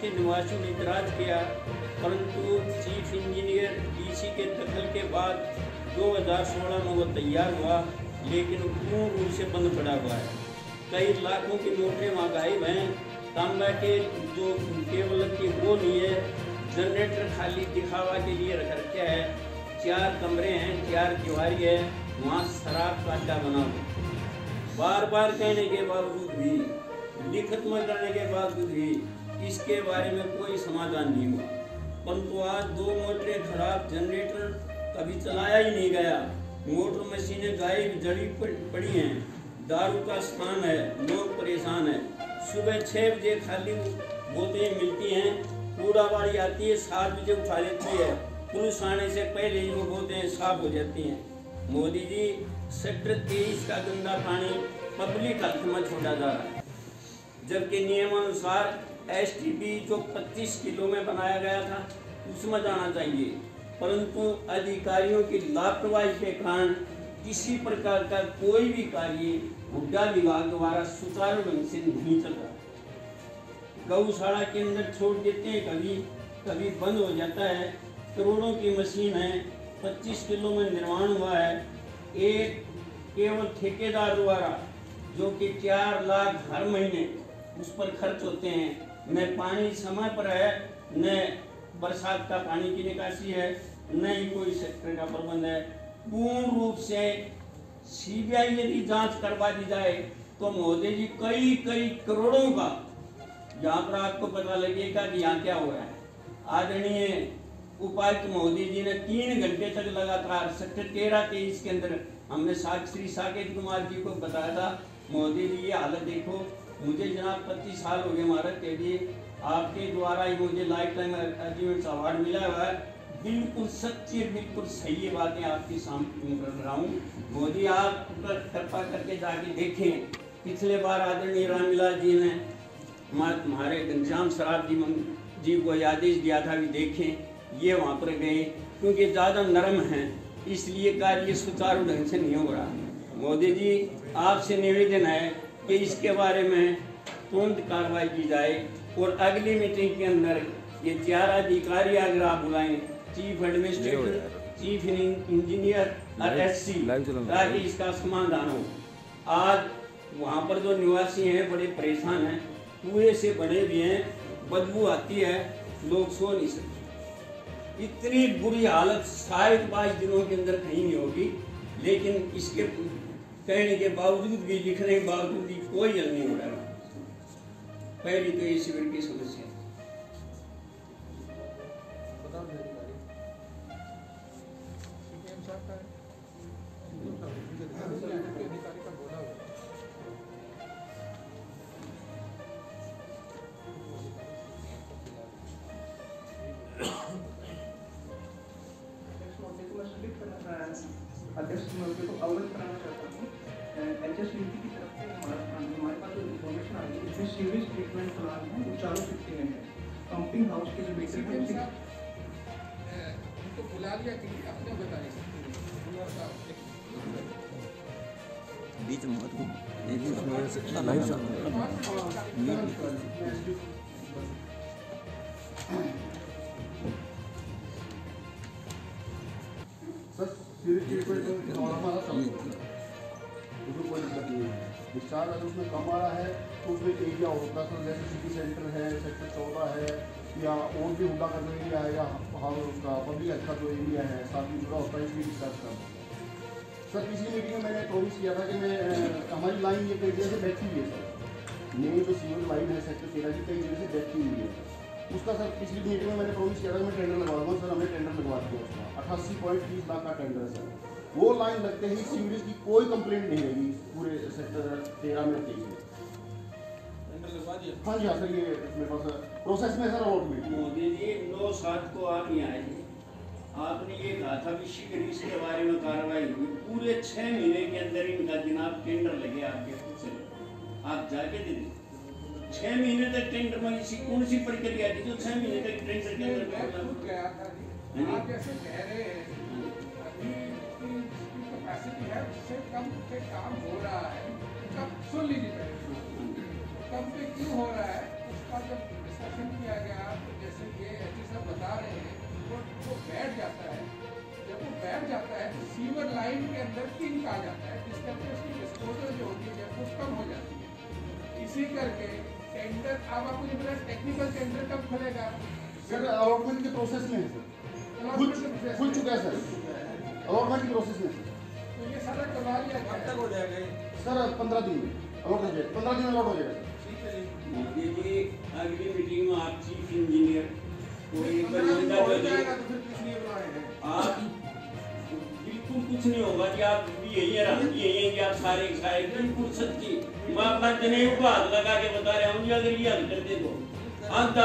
के निवासियों ने इतराज किया, परंतु चीफ इंजीनियर डीसी के दखल के बाद 2016 में वो तैयार हुआ, लेकिन पूर्ण रूप से बंद पड़ा हुआ है। कई लाखों की मोटरें वहाँ गायब हैं। तांबा के जो केबल की वो नहीं है, जनरेटर खाली दिखावा के लिए रख रखे है। 4 कमरे हैं, 4 दीवारी है, वहाँ शराब का अड्डा बना हुआ। बार बार कहने के बावजूद भी, लिखित में करने के बावजूद भी इसके बारे में कोई समाधान नहीं हुआ। परंतु आज 2 मोटरें खराब, जनरेटर कभी चलाया ही नहीं गया, मोटर मशीनें गायब जड़ी पड़ी हैं, दारू का स्थान है, लोग परेशान हैं। सुबह 6 बजे खाली बोतलें मिलती हैं, कूड़ा वाली आती है 7 बजे उठा लेती है, पुलिस आने से पहले ही वो बोतलें साफ हो जाती हैं। मोदी जी, सेक्टर 23 का गंदा पानी पब्लिक हेल्थ में छोड़ा जा रहा है, जबकि नियमानुसार STP जो 25 किलो में बनाया गया था उसमें जाना चाहिए, परंतु अधिकारियों की लापरवाही के कारण किसी प्रकार का कोई भी कार्य हुड्डा विभाग द्वारा सुचारू ढंग से नहीं चल रहा। गौशाला के अंदर छोड़ देते हैं, कभी बंद हो जाता है। करोड़ों की मशीन है, 25 किलो में निर्माण हुआ है, एक केवल ठेकेदार द्वारा, जो कि 4 लाख हर महीने उस पर खर्च होते हैं। न पानी समय पर है, न बरसात का पानी की निकासी है, न ही कोई सेक्टर का प्रबंध है। पूर्ण रूप से CBI यदि जांच करवा दी जाए तो मोदी जी कई करोड़ों का, यहाँ पर आपको पता लगेगा कि यहाँ क्या हो रहा है। आदरणीय उपायुक्त मोदी जी ने 3 घंटे तक लगातार सेक्टर 13-23 के अंदर, हमने श्री साकेत कुमार जी को बताया था, मोदी जी ये हालत देखो। मुझे जनाब 25 साल हो गए महाराज के लिए, आपके द्वारा ही मुझे लाइफ टाइम अचीवमेंट अवार्ड मिला हुआ है। बिल्कुल सच्ची, बिल्कुल सही बातें आपके सामने कर रहा हूँ। मोदी, आप कृपा करके जाके देखें। पिछले बार आदरणीय रामविलास जी ने हमारे घनश्याम शराब जी को आदेश दिया था कि देखें, ये वहाँ पर गए, क्योंकि ज़्यादा नरम हैं, इसलिए कार्य सुचारू ढंग से नहीं हो रहा। मोदी जी, आपसे निवेदन है कि इसके बारे में तुरंत कार्रवाई की जाए और अगली मीटिंग के अंदर ये 4 अधिकारी अगर आप बुलाएं, चीफ एडमिनिस्ट्रेटर, चीफ इंजीनियर और SC, ताकि इसका समाधान हो। आज वहाँ पर जो निवासी हैं बड़े परेशान हैं, कुएं से बने भी हैं, बदबू आती है, लोग सो नहीं सकते। इतनी बुरी हालत शायद 22 दिनों के अंदर कहीं नहीं होगी, लेकिन इसके कहने के बावजूद भी, लिखने के बावजूद भी कोई हल नहीं हो रहा। पहली तो ये शिविर की समस्या। अध्यक्ष महोदय को अवगत कराना चाहता हूँ। HSBC की तरफ से हमारे पास जो इन्फॉर्मेशन आ रही है, इसमें सीवेज ट्रीटमेंट प्लांट है, वो चारों शिफ्टिंग है। पंपिंग हाउस के जो बेसिक उनको बुला लिया कि आपने बताया बीच में कोई दिक्कत नहीं है। डिस्चार्ज अगर उसमें कम आ रहा है तो उसमें एरिया होगा, तो जैसे सिटी सेंटर है, सेक्टर 14 है, या और भी हुडा करने एरिया है, या उसका पब्लिक हेल्थ का जो एरिया है साथ में जुड़ा होता है, इसलिए डिस्चार्ज करना। सर पिछली मीटिंग में मैंने प्रॉमिस किया था कि मैं हमारी लाइन ये कई जगह से बैठी हुई है सर, मेन जो सीवर लाइन है सेक्टर 13 की कई जगह से बैठी हुई है। उसका सर पिछली मीटिंग में मैंने प्रॉमिस किया था कि मैं टेंडर लगवाऊंगा। सर हमने टेंडर लगवा दिया, उसका 88.30 लाख का टेंडर है सर। वो लाइन लगते ही सीवरेज की कोई कंप्लेंट नहीं रहेगी पूरे सेक्टर 13 में 23 में। हाँ जी हाँ सर, ये मेरे पास प्रोसेस में सर अलॉटमेंट। मोदी जी 9/7 को आप यहाँ आए, आपने ये कहा था कि शीघ्र इसके बारे में कार्रवाई हुई। पूरे 6 महीने के अंदर इनका जनाब टेंडर लगे आपके खुद से, आप जाके दे दें। 6 महीने तक टेंडर में इसी कौन सी प्रक्रिया थी जो 6 महीने तक टेंडर के अंदर आप जैसे कह रहे हैं कैपेसिटी है, उससे कम पे काम हो रहा है, कब सुन लीजिए पहले, कब पे क्यों हो रहा है उसका जब डिस्कशन किया गया, जैसे ये ऐसे सब बता रहे हैं, वो बैठ जाता है। जब वो बैठ जाता है तो सीवर लाइन के अंदर किंक आ जाता है, जिस करके उसकी डिस्पोजल जो होती है वो कम हो जाती है। इसी करके टेंडर, अब आपको ये पता टेक्निकल टेंडर कब खुलेगा? सर अलॉटमेंट के प्रोसेस में है सर, खुल चुका है सर, अलॉटमेंट की प्रोसेस में। तो ये सारा करवा लिया, कब तक हो जाएगा सर? 15 दिन में अलॉट हो जाएगा, 15 दिन में अलॉट हो जाएगा। मोदी जी अगली मीटिंग में आप चीफ इंजीनियर को एक बार हो जाएगा तो फिर किस लिए बुलाए हैं? आप बिल्कुल कुछ नहीं होगा कि आप भी यही है, हम भी यही है कि आप सारे बिल्कुल सच्ची। मैं अपना जनेऊ को हाथ लगा के बता रहा हूँ, अगर ये हल करते तो अंत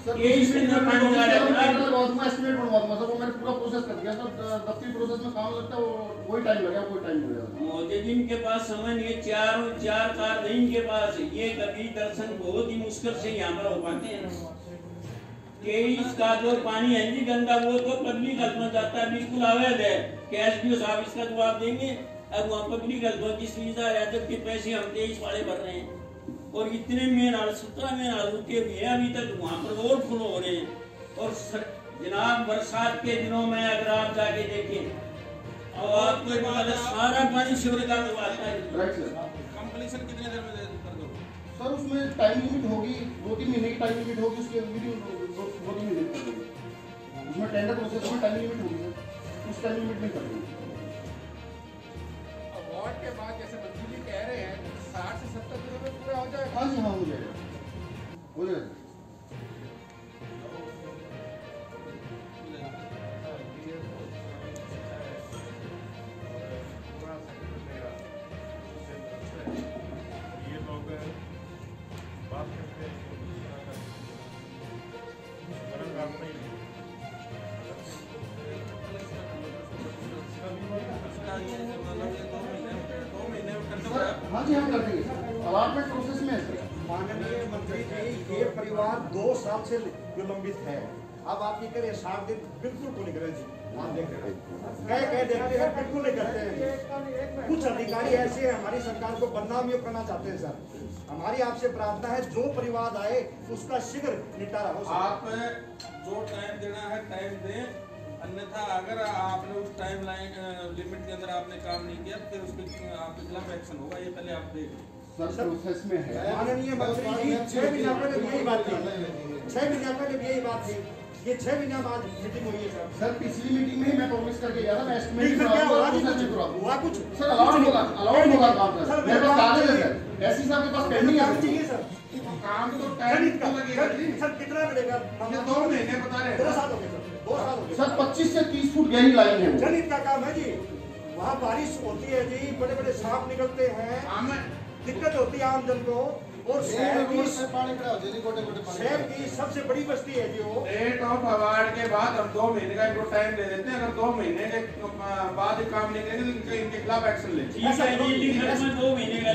तो ये इसमें टाइम लगा रहा है। मैं एस्टिमेट बनवा दूंगा सर, वो मैंने पूरा प्रोसेस कर दिया सर, दफ्तरी प्रोसेस में काम लगता है, वही टाइम लगेगा, कोई टाइम नहीं लगेगा। मोदी जी इनके पास समय नहीं है, चार कार नहीं इनके पास, ये कभी दर्शन बहुत ही मुश्किल से यहाँ पर हो पाते हैं। केस का जो पानी है जी गंदा, वो तो पब्लिक हेल्थ में जाता है, बिल्कुल अवैध है। एसडीओ साहब इसका जवाब देंगे। अब वहाँ पब्लिक हेल्थ की सुविधा है, जबकि पैसे हम 23 वाले भर रहे हैं और इतने मेन हाल 17 मेन हाल रुके हुए हैं अभी तक, वहाँ पर ओवरफ्लो हो रहे हैं। और जनाब बरसात के दिनों में अगर आप जाके देखें और आपको सारा पानी शिविर का आता है। Right sir. कंप्लीशन कितने देर में कर दो? सर उसमें टाइम लिमिट होगी, 2-3 महीने की टाइम लिमिट होगी, उसके वीडियो 2-3 महीने कर देंगे। उसमें टेंडर प्रोसेस में टाइम लिमिट होगी सर, उस टाइम लिमिट में कर देंगे। अवार्ड के बाद जैसे मंत्री जी कह रहे हैं 60 से 70 दिनों में पूरा हो जाएगा। हाँ जी हाँ, हो जाएगा, हो जाएगा। हाँ जी, हम कर देंगे सर, अलॉटमेंट प्रोसेस में है सर। माननीय मंत्री जी, ये परिवार 2 साल से विलंबित है, अब आप ये करें 60 दिन बिल्कुल को नहीं करें जी। आप देख रहे हैं कह देते हैं, बिल्कुल नहीं करते हैं। कुछ अधिकारी ऐसे हैं हमारी सरकार को बदनाम ये करना चाहते हैं सर। हमारी आपसे प्रार्थना है, जो परिवार आए उसका शीघ्र निपटारा हो। आप जो टाइम देना है टाइम दें, अन्यथा अगर आपने उस टाइम लाइन लिमिट के अंदर आपने काम नहीं किया फिर उसके आपके खिलाफ एक्शन होगा, ये पहले आप देख लें। सर प्रोसेस में है। माननीय मंत्री जी 6 महीने पहले यही बात थी, 6 महीने पहले यही बात थी, ये 6 महीने बाद मीटिंग हुई है सर। सर पिछली मीटिंग में ही मैं प्रॉमिस करके गया था, मैं एस्टिमेट हुआ कुछ सर अलाउड होगा काम सर, मेरे पास कागज है सर, एससी साहब के पास पेंडिंग है सर। काम तो टाइम लगेगा सर, कितना मिलेगा? 2 महीने बता रहे हैं। 2 साल हो गए सर, 2 साल हो गए सर। 25 से 30 फुट गहरी लाइन है वो। जनित का काम है जी, वहाँ बारिश होती है जी, बड़े बड़े सांप निकलते हैं, दिक्कत होती है आम जन को। और शहर की सबसे बड़ी बस्ती है जी वो। डेट ऑफ अवार्ड के बाद हम 2 महीने का इनको टाइम दे देते हैं, अगर 2 महीने के बाद काम नहीं करेंगे तो इनके खिलाफ एक्शन लेंगे। लिखत में 2 महीने का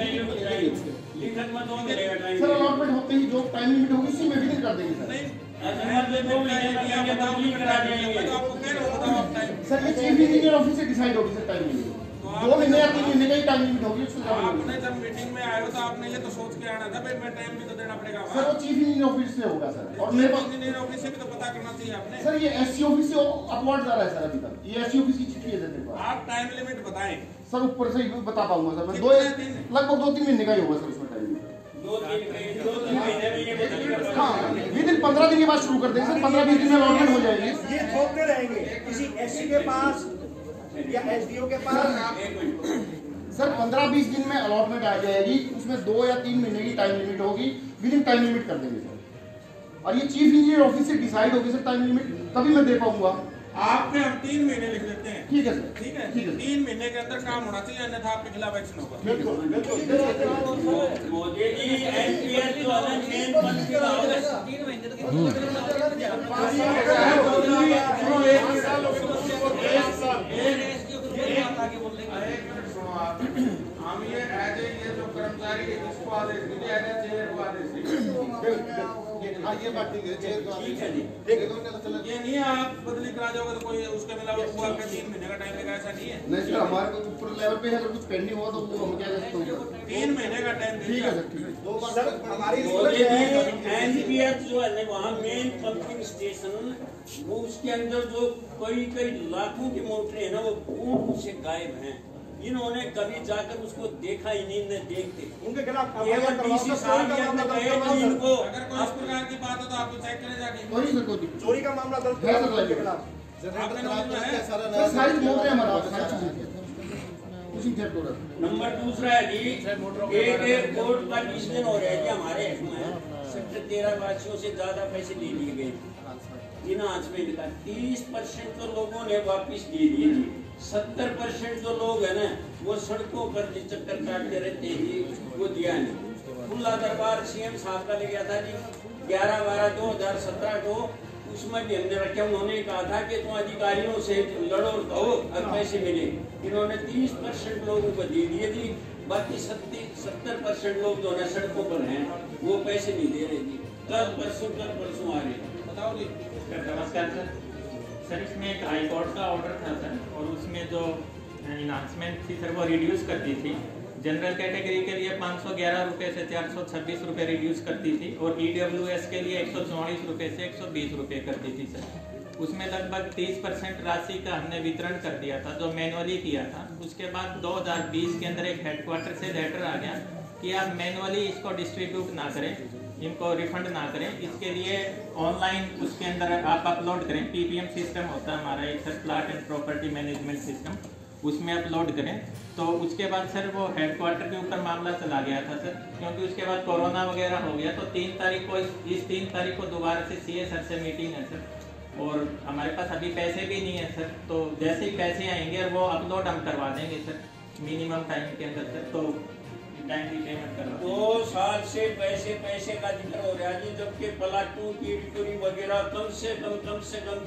लिखत में 2 महीने का टाइम सर अलॉटमेंट होते ही जो टाइम लिमिट होगी उसी में विदिन कर देंगे सर। नहीं 2 महीने का तब्दील करा देंगे। सर ये चीफ इंजीनियर ऑफिस से डिसाइड होगी सर टाइम लिमिट, 2 महीने या 3 महीने का ही टाइम लिमिट होगी उससे ज्यादा नहीं। आपने जब मीटिंग में आए हो तो आपने ये तो सोच के आना था भाई मैं टाइम भी तो देना पड़ेगा। सर वो चीफ इंजीनियर ऑफिस से होगा सर, और मेरे पास इंजीनियर ऑफिस से भी तो पता करना चाहिए आपने। सर ये एससी ऑफिस से अपवर्ड जा रहा है सर, अभी तक ये एससी ऑफिस की चिट्ठी है सर मेरे पास। आप टाइम लिमिट बताएं सर ऊपर से ही बता पाऊंगा सर मैं, लगभग 2-3 महीने का ही होगा सर उसमें टाइम। 2-3 महीने में ये बदल हाँ विदिन 15 दिन के बाद शुरू कर देंगे सर, 15-20 दिन में अलॉटमेंट हो जाएगी। ये थोपते रहेंगे किसी एससी के पास या एसडीओ के पास। सर 15-20 दिन में अलॉटमेंट आ जाएगी, उसमें 2 या 3 महीने की टाइम लिमिट होगी, विदिन टाइम लिमिट कर देंगे सर। और ये चीफ इंजीनियर ऑफिस से डिसाइड होगी सर टाइम लिमिट, तभी मैं दे पाऊंगा। आपके हम 3 महीने लिख देते हैं। ठीक है सर, ठीक है, ठीक है। 3 महीने के अंदर काम होना चाहिए, अन्यथा आपके खिलाफ एक्शन होगा। बिल्कुल बिल्कुल। मोदी जी एनपीएस जो है मेन मंत्री का होगा 3 महीने तो हम ये एज ए ये जो कर्मचारी इसको आदेश दीजिए, एज ए चेयर को आदेश दीजिए। हाँ ये बात ठीक है, चेयर का ठीक है जी। ये नहीं है आप बदली करा जाओगे तो कोई उसके मिलावट हुआ क्या 3 महीने का टाइम लगा, ऐसा नहीं है। नहीं सर, हमारे को ऊपर लेवल पे है, अगर कुछ पेंडिंग हुआ तो वो हम क्या कर सकते हैं? 3 महीने का टाइम ठीक है सर, ठीक है। सर हमारी एनपीएच जो है ना वहाँ मेन पंपिंग स्टेशन वो उसके अंदर जो कई लाखों की मोटरें हैं ना वो पूर्ण रूप से गायब हैं। इन्होंने कभी जाकर उसको देखा ही नहीं, न देखते। उनके खिलाफ केवल डीसी साहब या अपने गए थे इनको अगर कोई इस प्रकार की बात हो तो आपको चेक करें जाके। कोई सर, कोई दिक्कत चोरी का मामला दर्ज है किया सर, उनके खिलाफ। आपने नंबर है सर, सारी मोटरें हमारा सारी चीजें उसी थे टोटल। नंबर दूसरा है जी, एक कोर्ट का डिसीजन हो रहा है जी हमारे इसमें सेक्टर 13 वासियों से ज्यादा पैसे ले लिए गए इन्हांसमेंट का। 30% तो लोगों ने वापिस दे दिए जी। 70% जो लोग है ना वो सड़कों पर चक्कर काटते रहते हैं जी, वो दिया नहीं। खुला दरबार सीएम साहब का ले गया था जी 11/12/2017 को, उसमें भी हमने रखे। उन्होंने कहा था कि तुम अधिकारियों से लड़ो कहो और पैसे मिले। इन्होंने 30% लोगों को दे दिए जी, बाकी 70% लोग जो है सड़कों पर हैं वो पैसे नहीं दे रहे जी। कल परसों आ रहे हैं। बताओ जी। नमस्कार सर, इसमें एक हाई कोर्ट का ऑर्डर था सर, और उसमें जो इन्हांसमेंट थी सर वो रिड्यूस करती थी। जनरल कैटेगरी के लिए 511 रुपये से 426 रुपये रिड्यूस करती थी, और EWS के लिए 144 रुपये से 120 रुपये करती थी सर। उसमें लगभग 30% राशि का हमने वितरण कर दिया था जो मैनुअली किया था। उसके बाद 2020 के अंदर एक हेडक्वार्टर से लेटर आ गया कि आप मैनुअली इसको डिस्ट्रीब्यूट ना करें, इनको रिफंड ना करें, इसके लिए ऑनलाइन उसके अंदर आप अपलोड करें। PPM सिस्टम होता है हमारा एक sir, plot and property management system, उसमें अपलोड करें। तो उसके बाद सर वो हेडक्वार्टर के ऊपर मामला चला गया था सर, क्योंकि उसके बाद कोरोना वगैरह हो गया। तो 3 तारीख को इस 3 तारीख को दोबारा से CA सर से मीटिंग है सर, और हमारे पास अभी पैसे भी नहीं है सर। तो जैसे ही पैसे आएंगे वो अपलोड हम करवा देंगे सर मिनिमम टाइम के अंदर सर। तो टाइम की पेमेंट करवा 2 साल से पैसे का जिक्र हो रहा है जी, जबकि प्लाटों की रिकवरी वगैरह कम से कम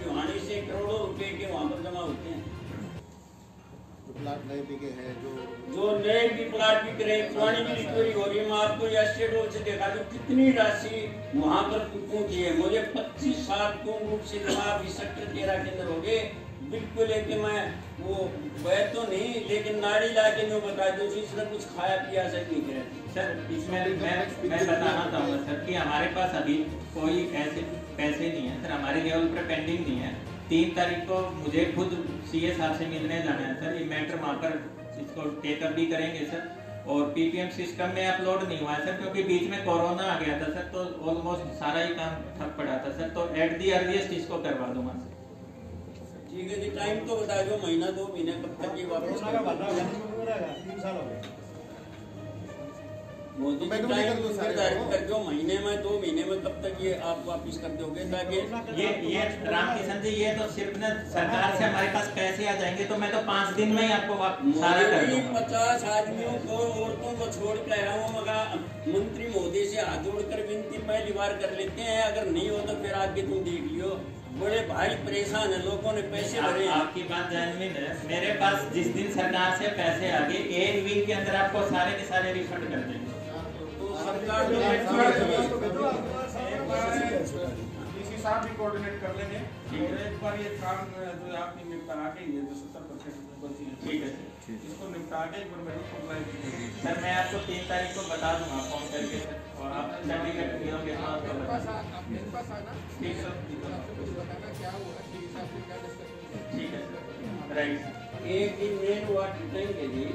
जुहानी से करोड़ों रुपए के वहाँ पर जमा होते हैं। प्लाट नए बिके हैं जो नए भी प्लाट बिक रहे हैं, पुरानी भी रिकवरी हो रही है। मैं आपको यह स्टेट बोर्ड से देखा तो कितनी राशि वहाँ पर पहुंची है। मुझे 25 साल पूर्ण रूप से जमा अभी सेक्टर 13 के अंदर हो गए। बिल्कुल है कि मैं वो वह तो नहीं, लेकिन नाड़ी ला के नहीं बता दूँ इसने कुछ खाया पिया सर नहीं करे सर। इसमें मैं बताना चाहूँगा सर कि हमारे पास अभी कोई ऐसे पैसे नहीं है सर, हमारे लेवल पर पेंडिंग नहीं है। 3 तारीख को मुझे खुद CA साहब से मिलने जाना है सर। ये मैटर वहाँ पर इसको टेकअप भी करेंगे सर, और PPM सिस्टम में अपलोड नहीं हुआ है सर, क्योंकि बीच में कोरोना आ गया था सर, तो ऑलमोस्ट सारा ही काम ठप पड़ा था सर। तो एट दी अर्लीस्ट इसको करवा दूंगा सर। ठीक है जी, टाइम तो बता दो, महीना 2 महीने कब तक ये वापस कोरोना का बदलाव 3 साल हो गए। मोदी जी टाइम निर्धारित कर दो, महीने में 2 महीने में कब तक ये आप वापस कर दोगे, ताकि ये रामकिशन जी ये तो सिर्फ ना सरकार से हमारे पास पैसे आ जाएंगे तो मैं तो 5 दिन में ही आपको सारा कर दूंगा। 50 आदमियों को, औरतों को छोड़ कर आया हूँ, मगर मंत्री मोदी से हाथ जोड़कर विनती पहली बार कर लेते हैं। अगर नहीं हो तो फिर आगे तुम देख लियो। बड़े भारी परेशान है, लोगों ने पैसे भरे। आपकी बात जेन्युइन है। मेरे पास जिस दिन सरकार से पैसे आ गए 1 वीक के अंदर आपको सारे के सारे रिफंड कर देंगे। सरकार डीसी साहब भी कोऑर्डिनेट कर लेंगे, और एक बार ये काम जो आपकी निपटा के ये जो 70% बची है, ठीक है इसको निपटा के एक बार मेरे को अप्लाई कीजिए सर। मैं आपको 3 तारीख को बता दूंगा फोन करके सर, और आप सर्टिफिकेट मेरे पास आना, ठीक सर, कुछ बताना क्या हुआ, साहब से क्या डिस्कशन किया। ठीक है राइट। एक दिन मेन वाटर टैंक है जी,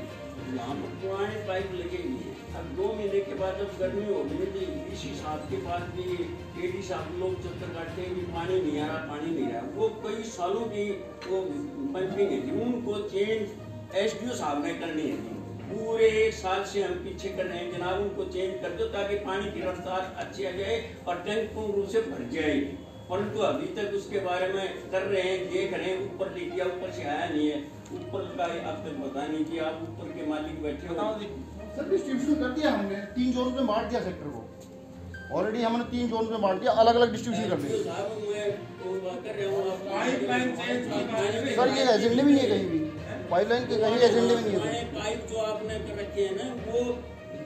यहाँ पर पुराने पाइप लगे हुए हैं। अब 2 महीने के बाद जब गर्मी हो गई थी, डीसी साहब के पास भी AD साहब लोग चक्कर काटते हैं कि पानी नहीं आ रहा। वो कई सालों की वो पंपिंग है जी, उनको चेंज SDO साहब ने करनी है जी। पूरे 1 साल से हम पीछे कर रहे हैं जनाब, उनको चेंज कर दो ताकि पानी की रफ्तार अच्छी आ जाए और टैंक पूर्ण रूप से भर जाए। परंतु अभी तक उसके बारे में कर रहे हैं, देख रहे हैं, ऊपर लिख दिया, ऊपर से आया नहीं है। ऊपर का आप तक पता नहीं कि आप ऊपर के मालिक बैठे हो। सर डिस्ट्रीब्यूशन कर दिया हमने, 3 जोन में बांट दिया सेक्टर को। ऑलरेडी हमने 3 जोन में बांट दिया, अलग अलग डिस्ट्रीब्यूशन कर दिया। सर ये एजेंडे में नहीं है कहीं भी, पाइपलाइन के कहीं एजेंडे में नहीं है। पाइप जो आपने कर रखे हैं ना, वो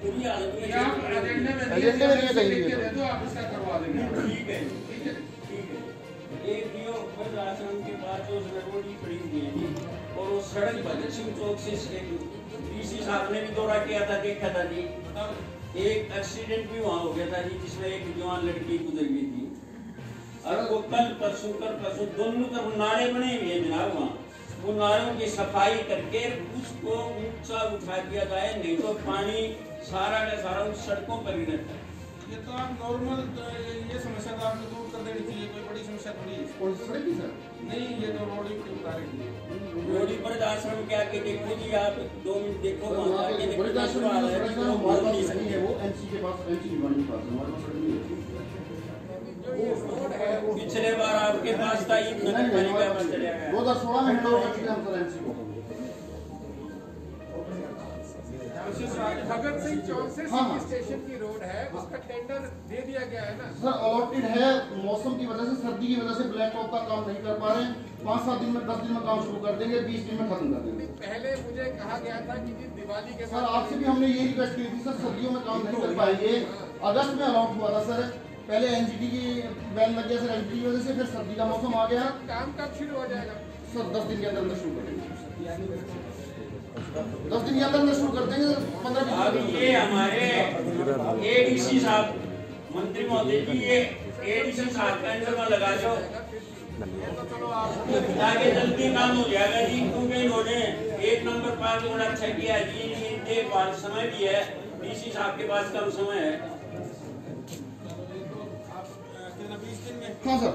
पूरी हालत में ये आप एजेंडे में एजेंडे में नहीं चाहिए। लिख के दे दो, आप इसका करवा देंगे। ठीक है ठीक है। ठीक है। एक दियो वृद्ध आश्रम के बाद जो रोड ही पड़ी हुई है जी, और वो सड़क भगत सिंह चौक से डीसी साहब ने भी दौरा किया था, देखा था जी। एक एक्सीडेंट भी वहाँ हो गया था जी, जिसमें एक जवान लड़की गुजर गई थी। और वो कल परसों दोनों तरफ नाले बने हुए हैं जनाब, वहाँ वो नालों की सफाई करके उसको ऊंचा उठा दिया जाए, नहीं तो पानी सारा का सारा उस सड़कों पर ही रहता है। ये तो आप नॉर्मल ये समस्या तो आपने दूर कर देनी चाहिए, कोई बड़ी समस्या थोड़ी है। कौन सी सड़क की सर? नहीं, ये तो रोड ही बता रही है। रोडी पर आश्रम के आगे देखो जी, आप 2 मिनट देखो, सर, वहाँ वहाँ आगे पे देखो बड़े कितना आश्रम बुरा हाल की है, सड़क कि है, लोग हमारे बोल नहीं पास नहीं है, सकते। वो एमसी के पास, एमसी डिवाइस के पास है, हमारे पास सड़क नहीं है। जो ये रोड है वो पिछले बार आपके पास था, ये नगर पालिका में चला गया। 2016 में हैंड ओवर कर चुके हम सर एमसी को। भगत सिंह चौक से हाँ, हाँ। सिटी स्टेशन की रोड है, उसका टेंडर दे दिया गया है ना। सर अलॉटेड है, मौसम की वजह से, सर्दी की वजह से ब्लैक टॉप का काम नहीं कर पा रहे हैं। 5-7 दिन में 10 दिन में काम शुरू कर देंगे, 20 दिन में खत्म कर देंगे। पहले मुझे कहा गया था कि जी दिवाली के सर आपसे भी हमने यही रिक्वेस्ट की थी, सर सर्दियों में काम नहीं कर पाएंगे। अगस्त में अलॉट हुआ था सर, पहले एनजीटी की बैन लग गया सर, एनजीटी की वजह से, फिर सर्दी का मौसम आ गया काम कब शुरू हो जाएगा? सर 10 दिन के अंदर शुरू कर देंगे। 10 दिन के अंदर शुरू कर देंगे, 15-20 अब दिन। ये हमारे एडीसी साहब, मंत्री महोदय जी, ये एडीसी साहब का अंडर में लगा दो ताकि जल्दी काम हो जाएगा जी, क्योंकि इन्होंने 1 नंबर पास बड़ा अच्छा किया जी। देखभाल समय भी है, डीसी साहब के पास कम समय है। हाँ सर,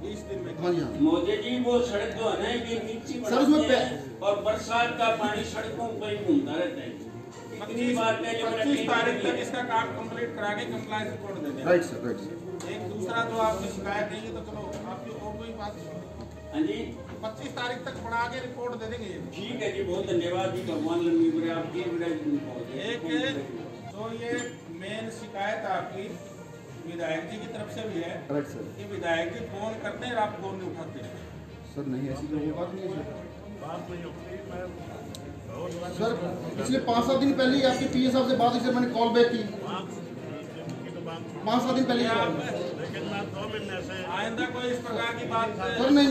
20 दिन में हाँ जी हाँ। मोदी जी वो सड़क जो है ना, ये नीची सर, उसमें बढ़ती है और बरसात का पानी सड़कों पर ही घूमता रहता है। कितनी बार पहले मैंने 25 तारीख तक टेंडर इसका काम कंप्लीट करा के कंप्लायंस रिपोर्ट दे दें। Right sir, right sir. एक दूसरा जो आपकी शिकायत नहीं है, तो चलो आपकी और कोई बात नहीं। हाँ जी 25 तारीख तक बढ़ा के रिपोर्ट दे देंगे। ठीक है जी, बहुत धन्यवाद जी, भगवान लंबी उम्र आपकी। एक तो ये मेन शिकायत आपकी विधायक जी की तरफ से भी है राइट सर। कि विधायक जी फोन करते हैं, आप फोन नहीं उठाते। सर नहीं, ऐसी कोई बात नहीं है सर। पिछले 5-7 दिन पहले ही आपके पीए साहब से बात हुई सर, मैंने कॉल बैक की 5-7 दिन पहले ही। आइंदा कोई इस प्रकार की बात सर नहीं,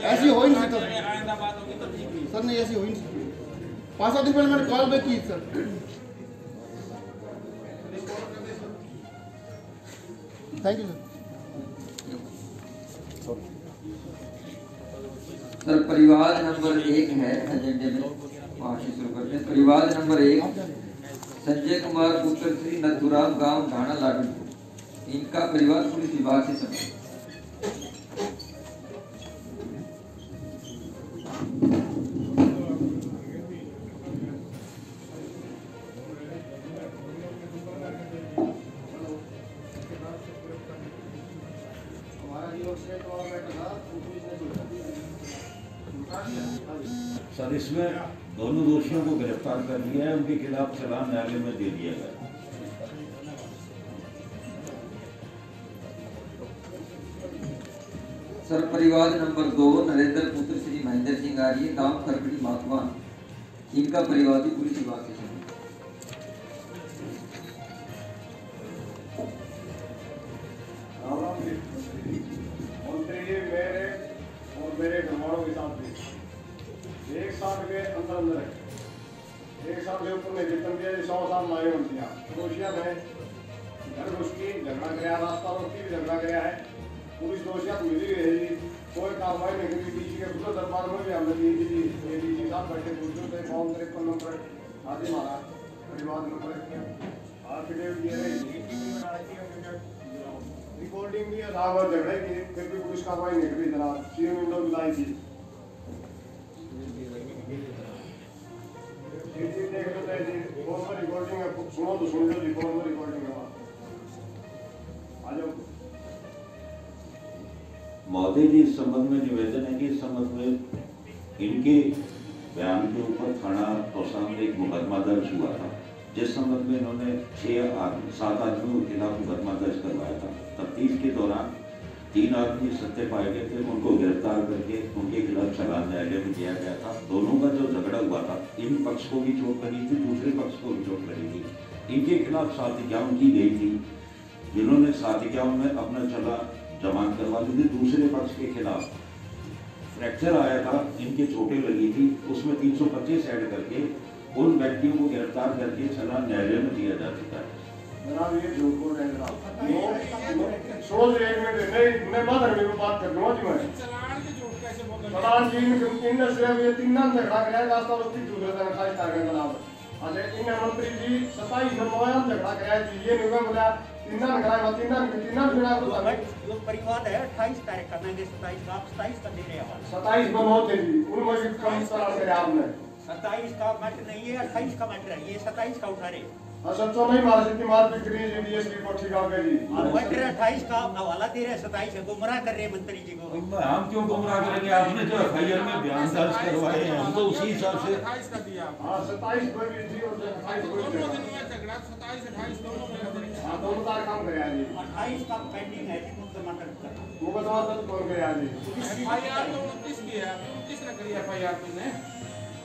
ऐसी हो ही नहीं सकता आइंदा बात होगी तो ठीक नहीं। सर, नहीं ऐसी हो ही नहीं सकती। 5-7 दिन पहले मैंने कॉल बैक की sir. Thank you sir. Sir परिवार नंबर 1 है एजेंडे में, वहाँ से शुरू करते हैं। परिवार नंबर 1 संजय कुमार पुत्र श्री नथुराम, गांव ढाणा लाडू। इनका परिवार पुलिस विभाग से संबंधित। सर इसमें दोनों दोषियों को गिरफ्तार कर लिया है, उनके खिलाफ चालान न्यायालय में दे दिया गया। सर परिवार नंबर 2 नरेंद्र पुत्र श्री महेंद्र सिंह आर्य, गांव खरकड़ी माकवान। इनका परिवार भी पुलिस विभाग से संबंधित। मंत्री जी मेरे और मेरे घरवालों के साथ भी 1 साल के अंदर है, 1 साल से ऊपर में जितन दिया 100 साल मारे बनती हैं। दोषिया में घर घुस की झगड़ा कराया, रास्ता रोकी भी झगड़ा कराया है। पुलिस दोषिया मिली है जी, कोई कार्रवाई नहीं करी। डीसी के खुद दरबार में भी हमने दी थी, डीसी साहब बैठे पूछते थे फॉर्म 53 नंबर आदि मारा परिवार नंबर एफिडेविट दिए रहे, रिकॉर्डिंग भी है साहब, झगड़े की फिर भी पुलिस कार्रवाई नहीं करी जनाब। 3 विंडो मिलाई थी, देख लेते हैं जी, फोन पर रिकॉर्डिंग है, सुनो तो सुन लो जी, फोन पर रिकॉर्डिंग है। आ जाओ महोदय जी, इस संबंध में निवेदन है कि इस संबंध में इनके बयान के ऊपर थाना तोसा में एक मुकदमा दर्ज हुआ था, जिस संबंध में इन्होंने 6-7 आदमियों के खिलाफ मुकदमा दर्ज करवाया था। तफ्तीश के दौरान 3 आदमी सत्य पाए गए थे, उनको गिरफ्तार करके उनके खिलाफ चालान न्यायालय में दिया गया था। दोनों का जो झगड़ा हुआ था, इन पक्ष को भी चोट लगी थी, दूसरे पक्ष को भी चोट लगी थी। इनके खिलाफ सातिक्यावन की गई थी, जिन्होंने सातिक्यावन में अपना चला जमानत करवा ली थी। दूसरे पक्ष के खिलाफ फ्रैक्चर आया था, इनके चोटें लगी थी, उसमें 325 ऐड करके उन व्यक्तियों को गिरफ्तार करके चालान न्यायालय में दिया जा चुका है। जनाब ये झूठ बोल रहे हैं जनाब। सोच रहे हैं नहीं, मैं बात करने को बात कर दूंगा जी। मैं चलान के झूठ कैसे बोल रहे हैं? चलान जी इन सिर्फ ये 3 नाम झगड़ा कराया रास्ता उसकी दूसरे दिन खाई था जनाब। अच्छा इन मंत्री जी 27 नंबर झगड़ा कराया जी, ये नहीं बोला 3 नाम कराया 3 नाम जुड़ा जो परिवाद है 28 तारीख का, मैंने 27 आप 27 का दे रहे हैं। 27 बनोते जी उनमें भी कम चलान कराया आपने। 27 का मैटर नहीं है, 28 का मैटर है, ये 27 का उठा रहे। असल तो नहीं मार सकती, मार पिट रही है डीएसपी को ठीक है जी। मैटर 28 का हवाला दे रहे हैं, 27 है, गुमराह कर रहे हैं मंत्री जी को। हम क्यों गुमराह करेंगे? आपने जो एफआईआर में बयान दर्ज करवाए हैं, हम तो उसी हिसाब से 28 का दिया। हां 27 को भी जी और 28 को भी। दोनों दिन में झगड़ा 27 28 दोनों में। हां दोनों का काम कराया जी। 28 का पेंडिंग है जी, मुकदमा दर्ज वो बताओ तो कौन कराया जी? एफआईआर तो 29 की है, 29 ने करी एफआईआर ने।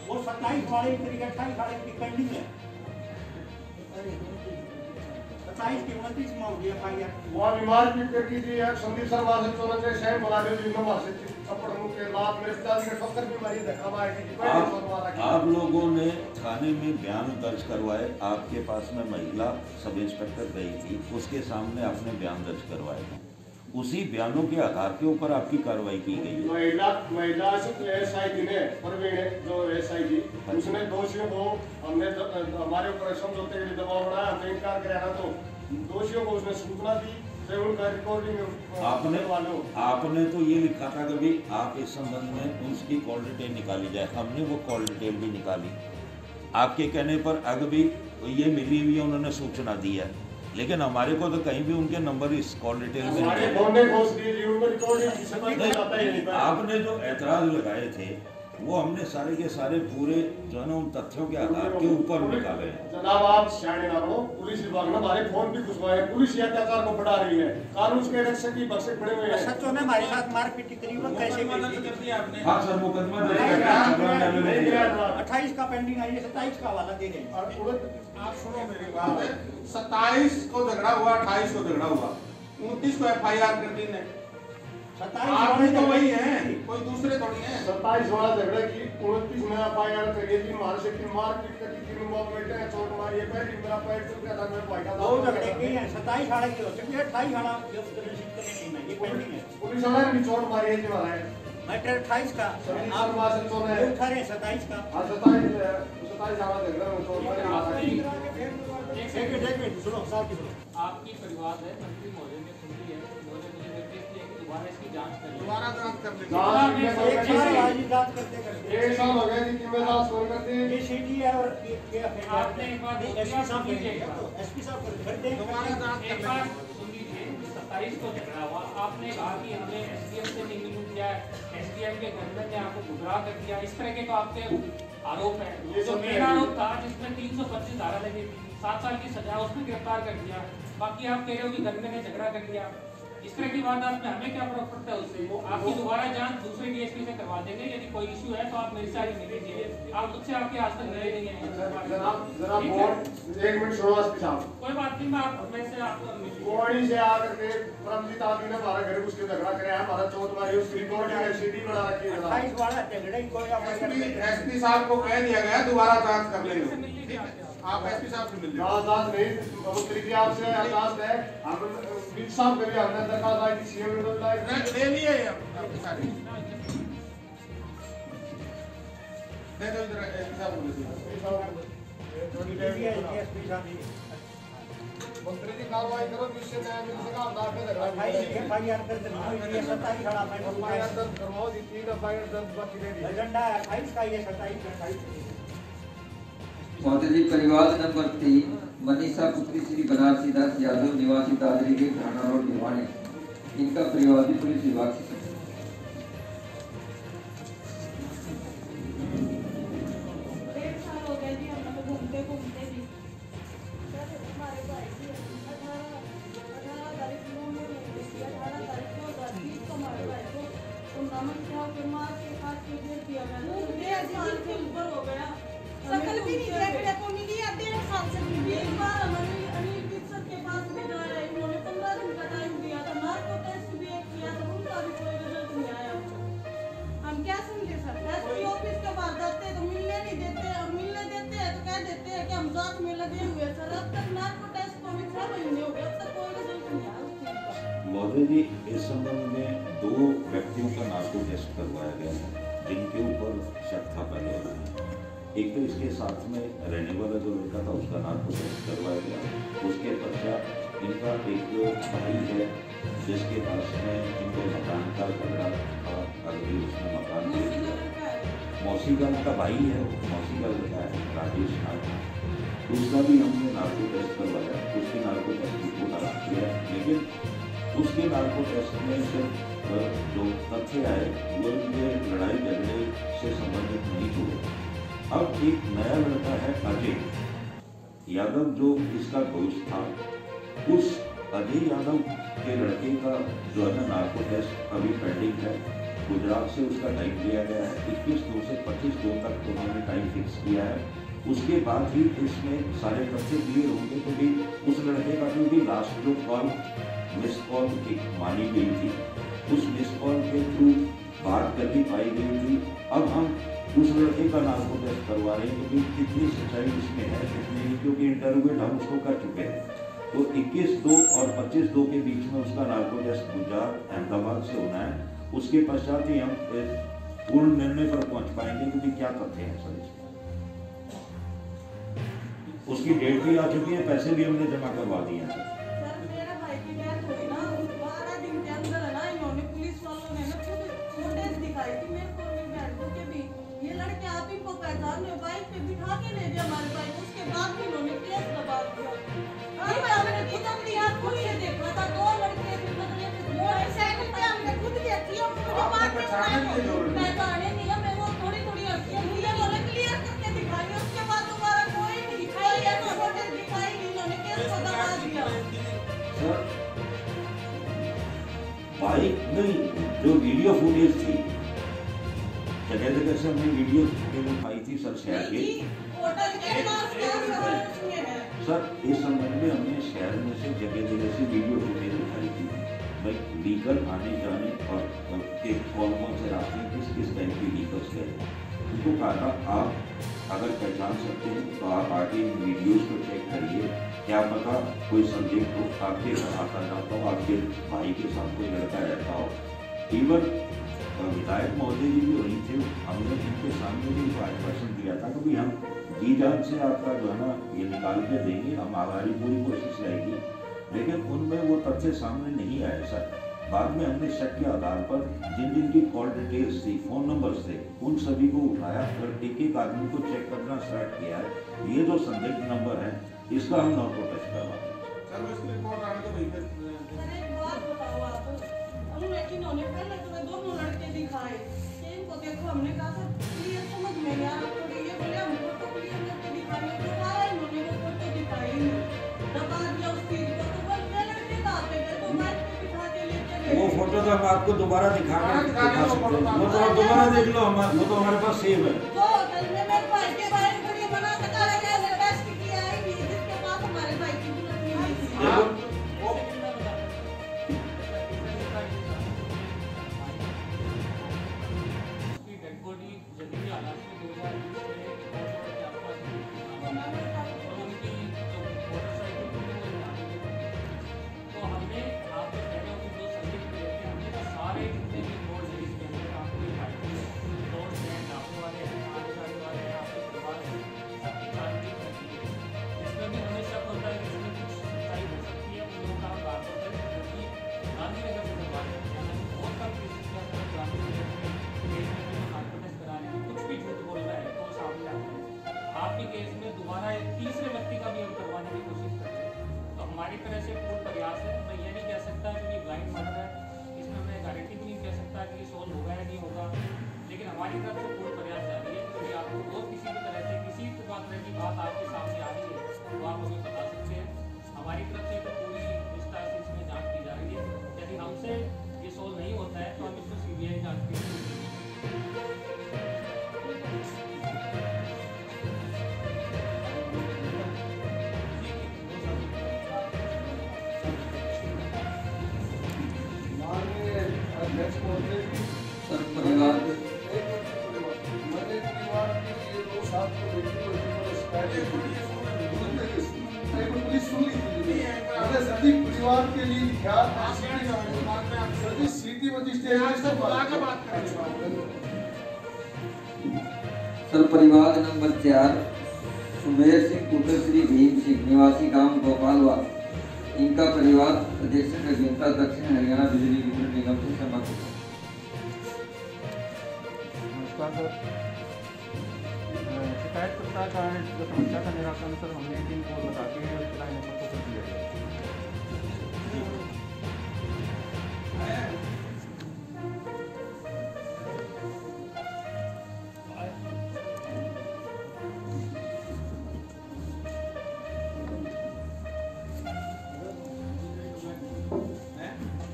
वो 27 वाले की 28 वाले की पेंडिंग है। 27 की 29 में होगी एफआईआर। वो बीमार पीट करके जी है संदीप शर्मा से चोन से शहर बना दे जी नंबर से थप्पड़ मुंह के लात मेरे पिताजी ने ठोकर भी मारी, धक्का मार के आप लोगों ने थाने में बयान दर्ज करवाए। आपके पास में महिला सब इंस्पेक्टर गई थी, उसके सामने आपने बयान दर्ज करवाए। उसी बयानों के आधार के ऊपर आपकी कार्रवाई की गई है। महिला एसआई ने प्रवीण जो एसआई जी उसने दोषियों को हमने हमारे ऊपर समझौते के लिए दबाव बनाया, हमने इनकार कराया तो दोषियों को उसने सूचना दी, फिर उनका रिकॉर्डिंग आपने तो ये लिखा था कि भाई आप इस संबंध में उसकी कॉल डिटेल निकाली जाए। हमने वो कॉल डिटेल भी निकाली आपके कहने पर। अगर भी ये मिली हुई है, उन्होंने सूचना दी है, लेकिन हमारे को तो कहीं भी उनके नंबर इस कॉल डिटेल में आपने जो ऐतराज लगाए थे वो हमने सारे के सारे पूरे जो है ना उन तथ्यों के आधार के ऊपर निकाले हैं। जनाब आप सियाने ना बनो, पुलिस विभाग ने हमारे फोन भी घुसवाए, पुलिस अत्याचार को बढ़ा रही है, कानून के रक्षक की बक्से पड़े हुए हैं। सच्चों में हमारे साथ मारपीट करीबन कैसे कर दिया आपने? हाँ सर, मुकदमा दर्ज 28 का पेंडिंग है, 27 का हवाला दे रहे हैं। आप सुनो मेरी बात, 27 को झगड़ा हुआ, 28 को झगड़ा हुआ, 29 को एफआईआर कर दी ने। आप तो वही हैं, कोई दूसरे थोड़ी हैं। 27 वाला झगड़ा की 29 में एफआईआर करी थी, मार से की मार पीट करके 3 लोग बैठे हैं, चोट मारी है, पैर मेरा पैर टूट गया था, मेरे भाई का दो झगड़े की हैं, 27 हाड़ा की हो सकती है, 28 हाड़ा जो टीम है, ये पेंडिंग है। पुलिस वाले ने भी चोट मारी है जी महाराज। मैटर 28 का आप मार से चोट है, उठा रहे 27 का। हां 27 वाला झगड़ा में चोट मारी मारा। एक मिनट सुनो, साहब की सुनो। आपकी परिवार है, मंत्री महोदय ने सुन ली है, उन्होंने मुझे निर्देश दिया कि दोबारा इसकी जांच करें। दोबारा जांच कर लेंगे। जांच करते एक साल हो गया जी, जिम्मेदार फोन करते हैं। ये सीटी है और ये आपने एक बार एसपी साहब एसपी साहब करते हैं। दोबारा जांच एक बार सुन लीजिए, 27 को झगड़ा हुआ, आपने कहा कि हमने एसडीएम से नहीं मिलूं किया, एसडीएम के गवर्नर ने आपको गुमराह कर दिया, इस तरह के तो आपके आरोप है। जो मेन आरोप था जिसमें 325 धारा लगी थी, 7 साल की सजा, उसमें गिरफ्तार कर दिया। बाकी आप कह रहे हो कि गवर्नर ने झगड़ा कर दिया, इस तरह की वारदात में हमें क्या फर्क पड़ता है उससे? आपकी दोबारा जांच दूसरे डीएसपी से करवा देंगे। यदि कोई इशू है तो आप मेरे से आगे मिल लीजिए, आप मुझसे आपके आज तक मिले नहीं है। जनाब एक मिनट सुनो एसपी साहब। कोई बात नहीं, मैं आप में से आपको कोड़ी से आकर के परमजीत आदमी ने हमारा घर घुस के झगड़ा कराया, हमारा चोट मारी, उसकी रिकॉर्डिंग है, सीडी बना रखी है। 28 वाला झगड़ा ही कोई एसपी साहब को कह दिया गया दोबारा जांच कर लेंगे। आप एसपी साहब से मिल लीजिए। आजाद नहीं, मंत्री जी आपसे आजाद है, हम बीच साहब के भी हमने दरखास्त आई थी सीएम ने बताया ले लिए आपकी सारी दे दो इधर एसपी साहब को एसपी साहब मंत्री जी कार्रवाई करो जिससे न्याय मिल सका। हम झगड़ा 28 एफआईआर कर देना, ये 27 हाड़ा में एफआईआर दर्ज करवाओ जी, 3 एफआईआर दर्ज बाकी रह गई। एजेंडा 28 का, ये 27 28 महोदय जी, परिवार नंबर 3 मनीषा पुत्री श्री बनारसी दास यादव निवासी दादरी के थाना रोड भिवानी, इनका परिवार भी पुलिस विभाग से ऊपर हो गया सकल भी नहीं देखने को मिली। 1.5 साल से एक बार हमारे अनिल दीक्षित के पास भी गए, उन्होंने 15 दिन का टाइम दिया था, नार्को टेस्ट भी किया था, उनका भी कोई रिजल्ट नहीं आया। हम क्या समझे सर? एसपी ऑफिस के बाहर जाते हैं तो मिलने नहीं देते, और मिलने देते हैं तो कह देते हैं कि हम जांच में लगे हुए सर। अब तक नार्को टेस्ट को भी 6 महीने हो गए, अब तक कोई रिजल्ट नहीं आया उस चीज का। महोदय जी, इस संबंध में 2 व्यक्तियों का नार्को टेस्ट करवाया गया है जिनके ऊपर शक था पहले। एक तो इसके साथ में रहने वाला जो लड़का था उसका नार्को टेस्ट करवाया गया। उसके पश्चात इनका एक भाई है जिसके पास में इनके मकान का झगड़ा था, अगली उसने मकान मौसी का उनका भाई है, मौसी का लड़का है राजेश नाथ। उसका भी हमने नार्को टेस्ट करवाया, उसकी नार्को टेस्ट रिपोर्ट आ रही है, लेकिन उसके नार्को टेस्ट में सिर्फ जो तथ्य आए वो ये लड़ाई झगड़े से संबंधित नहीं हुए। अब एक नया लड़का है अजय यादव जो इसका दोस्त था, उस अजय यादव के लड़के का जो है ना नार्को टेस्ट अभी पेंडिंग है। गुजरात से उसका टाइम दिया गया है, 21/2 से 25/2 तक उन्होंने टाइम फिक्स किया है। उसके बाद ही इसमें सारे तथ्य क्लियर होंगे, क्योंकि उस लड़के का जो भी लास्ट जो कॉल मिस कॉल एक मानी गई थी, उस मिस कॉल के थ्रू बात करनी पाई गई थी। अब हम उस लड़के का नार्को टेस्ट करवा रहे हैं, क्योंकि कितनी सच्चाई इसमें है कितनी नहीं, क्योंकि इंटरव्यू हम उसको कर चुके हैं। तो 21/2 और 25/2 के बीच में उसका नार्को टेस्ट गुजरात अहमदाबाद से होना है। उसके पश्चात ही हम पूर्ण निर्णय पर पहुंच पाएंगे क्योंकि क्या तथ्य है सर इसमें। उसकी डेट भी आ चुकी है, पैसे भी हमने जमा करवा दिए हैं। बाइक पे बिठा के ले गया हमारे बाइक, उसके बाद भी उन्होंने केस दबा दिया। हमने खुद अपनी आँख खुद से देखा था, 2 लड़के मोटरसाइकिल पे हमने खुद देखी और मुझे बात पहचाने नहीं है। मैं वो थोड़ी हड्डियाँ उन्होंने क्लियर करके दिखाई, उसके बाद दोबारा कोई नहीं दिखाई है, फोटो दिखाई नहीं, उन्होंने केस को दबा दिया। सर बाइक नहीं, जो वीडियो फुटेज थी जगह जगह से हमने वीडियो फुटेज पाई थी सर शहर के। सर इस संबंध में हमने शहर में से जगह जगह से वीडियो फुटेज दिखाई थी, भाई व्हीकल आने जाने और कौन से रास्ते किस टाइप के व्हीकल्स गए। उनको कहा आप अगर पहचान सकते हैं तो आप आके वीडियोज को चेक करिए, क्या पता कोई संदिग्ध हो आपके घर आता जाता हो, आपके भाई के साथ कोई लड़का रहता हो। इवन विधायक महोदय जी भी वही थे, हमने इनके सामने भी आश्वासन दिया था कि हम जी जान से आपका जो है ना ये निकाल के देंगे, हम हमारी पूरी कोशिश रहेगी। लेकिन उनमें वो तथ्य सामने नहीं आए सर। बाद में हमने शक के आधार पर जिन जिन की कॉल डिटेल्स थी, फोन नंबर्स थे, उन सभी को उठाया और एक आदमी को चेक करना स्टार्ट किया है। ये जो संदिग्ध नंबर है इसका हम नार्को टेस्ट करवा दें। इन्होंने पहले तो दोनों लड़के दिखाए, इनको देखो हमने कहा था क्लियर समझ में नहीं आ रहा, तो ये बोले हम फोटो क्लियर करके दिखाएंगे, दोबारा इन्होंने वो फोटो दिखाई नहीं, दबा दिया उस चीज को। तो वो लड़के आते थे तो बाइक पे बिठा के लेके गए। वो फोटो तो हम आपको दोबारा दिखा सकते हैं, वो तो दोबारा देख लो, वो तो हमारे पास सेव है। तो होटल में मेरे भाई के बाइक खड़ी बना के डाला गया, टेस्ट किया ही नहीं, जिसके पास हमारे भाई की बुलेट नहीं थी। सर परिवार परिवार के लिए सिटी सर परिवार नंबर 4 सुमेर सिंह पुत्र श्री भीम सिंह निवासी गांव गोपालवास, इनका परिवार अध्यक्ष अभियंता दक्षिण हरियाणा बिजली वितरण निगम से संबंधित है। शिकायतकर्ता का जो समस्या का निराकरण सर हमने टीम को लगा के किराए नंबर को कर दिया है।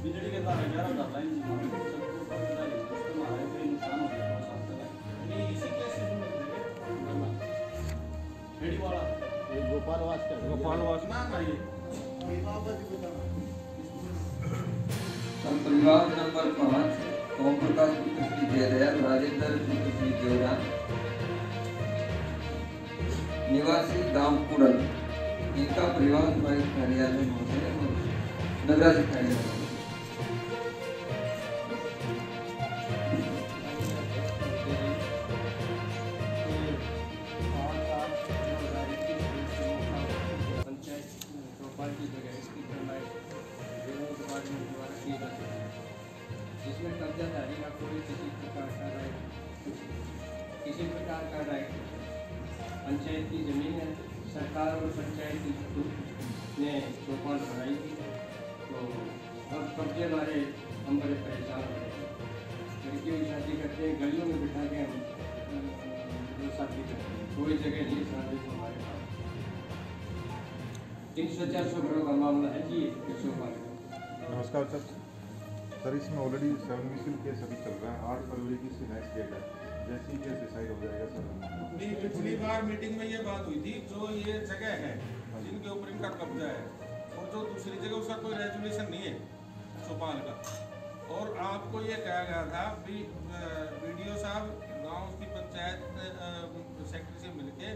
बिजली के तार 11 तार लाइन गोपालवास परिवार नंबर 5 ओम प्रकाश पुत्र श्री जयदयाल राजेंद्र पुत्र श्री देवरान निवासी गांव कुड़ल, इनका परिवार कार्यालय में है और नगराधिक कार्यालय में। जिसमें कब्जाधारी का कोई किसी प्रकार का राइट पंचायत की जमीन है। सरकार और पंचायत ने चौपाल बनाई थी, तो अब कब्जे वाले हम बड़े परेशान हो रहे हैं। लड़कियों की शादी करते हैं, गलियों में बिठा के हम शादी करते हैं, कोई जगह नहीं शादी को हमारे पास। 300-400 घरों का मामला है जी चौपाल। नमस्कार सर, इसमें ऑलरेडी 7 मिसिल केस अभी चल रहा है। 8 फरवरी की इसकी नेक्स्ट डेट है, जैसे ही केस डिसाइड हो जाएगा सर। नहीं, पिछली बार मीटिंग में ये बात हुई थी, जो ये जगह है जिनके ऊपर इनका कब्जा है और जो दूसरी जगह उसका कोई रेजुलेशन नहीं है चौपाल का, और आपको ये कहा गया था भी वीडियो साहब गांव की पंचायत सेक्रेटरी से मिलके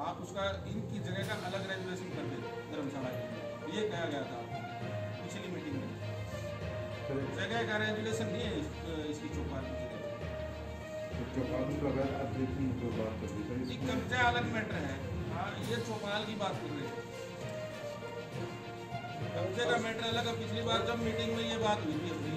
आप उसका इनकी जगह का अलग रेजुलेशन कर दें धर्मशाला के लिए, ये कहा गया था पिछली मीटिंग में। जगह का रेजुलेशन नहीं है इसकी चौपाल की जगह। कब्जा अलग मैटर है, ये चौपाल की बात कर रहे हैं। कब्जे का मैटर अलग है। पिछली बार जब मीटिंग में ये बात हुई थी अपनी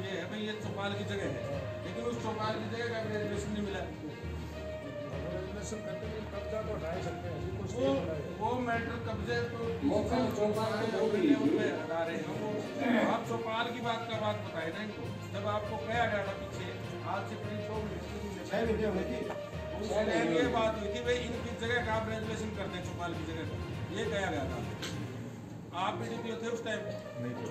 ये है भाई, ये चौपाल की जगह है, लेकिन उस चौपाल की जगह का रेजुलेशन नहीं मिला। वो मैटर कब्जे तो हटा रहे हैं वो। आप चौपाल की बात बताए ना इनको, जब आपको कहा गया था पीछे आज से करीब 2 महीने उस टाइम ये बात हुई थी भाई इनकी जगह का आप रेजुलेशन करते हैं चौपाल की जगह का, ये कहा गया था। आप बीडीपीओ थे उस टाइम? नहीं थे।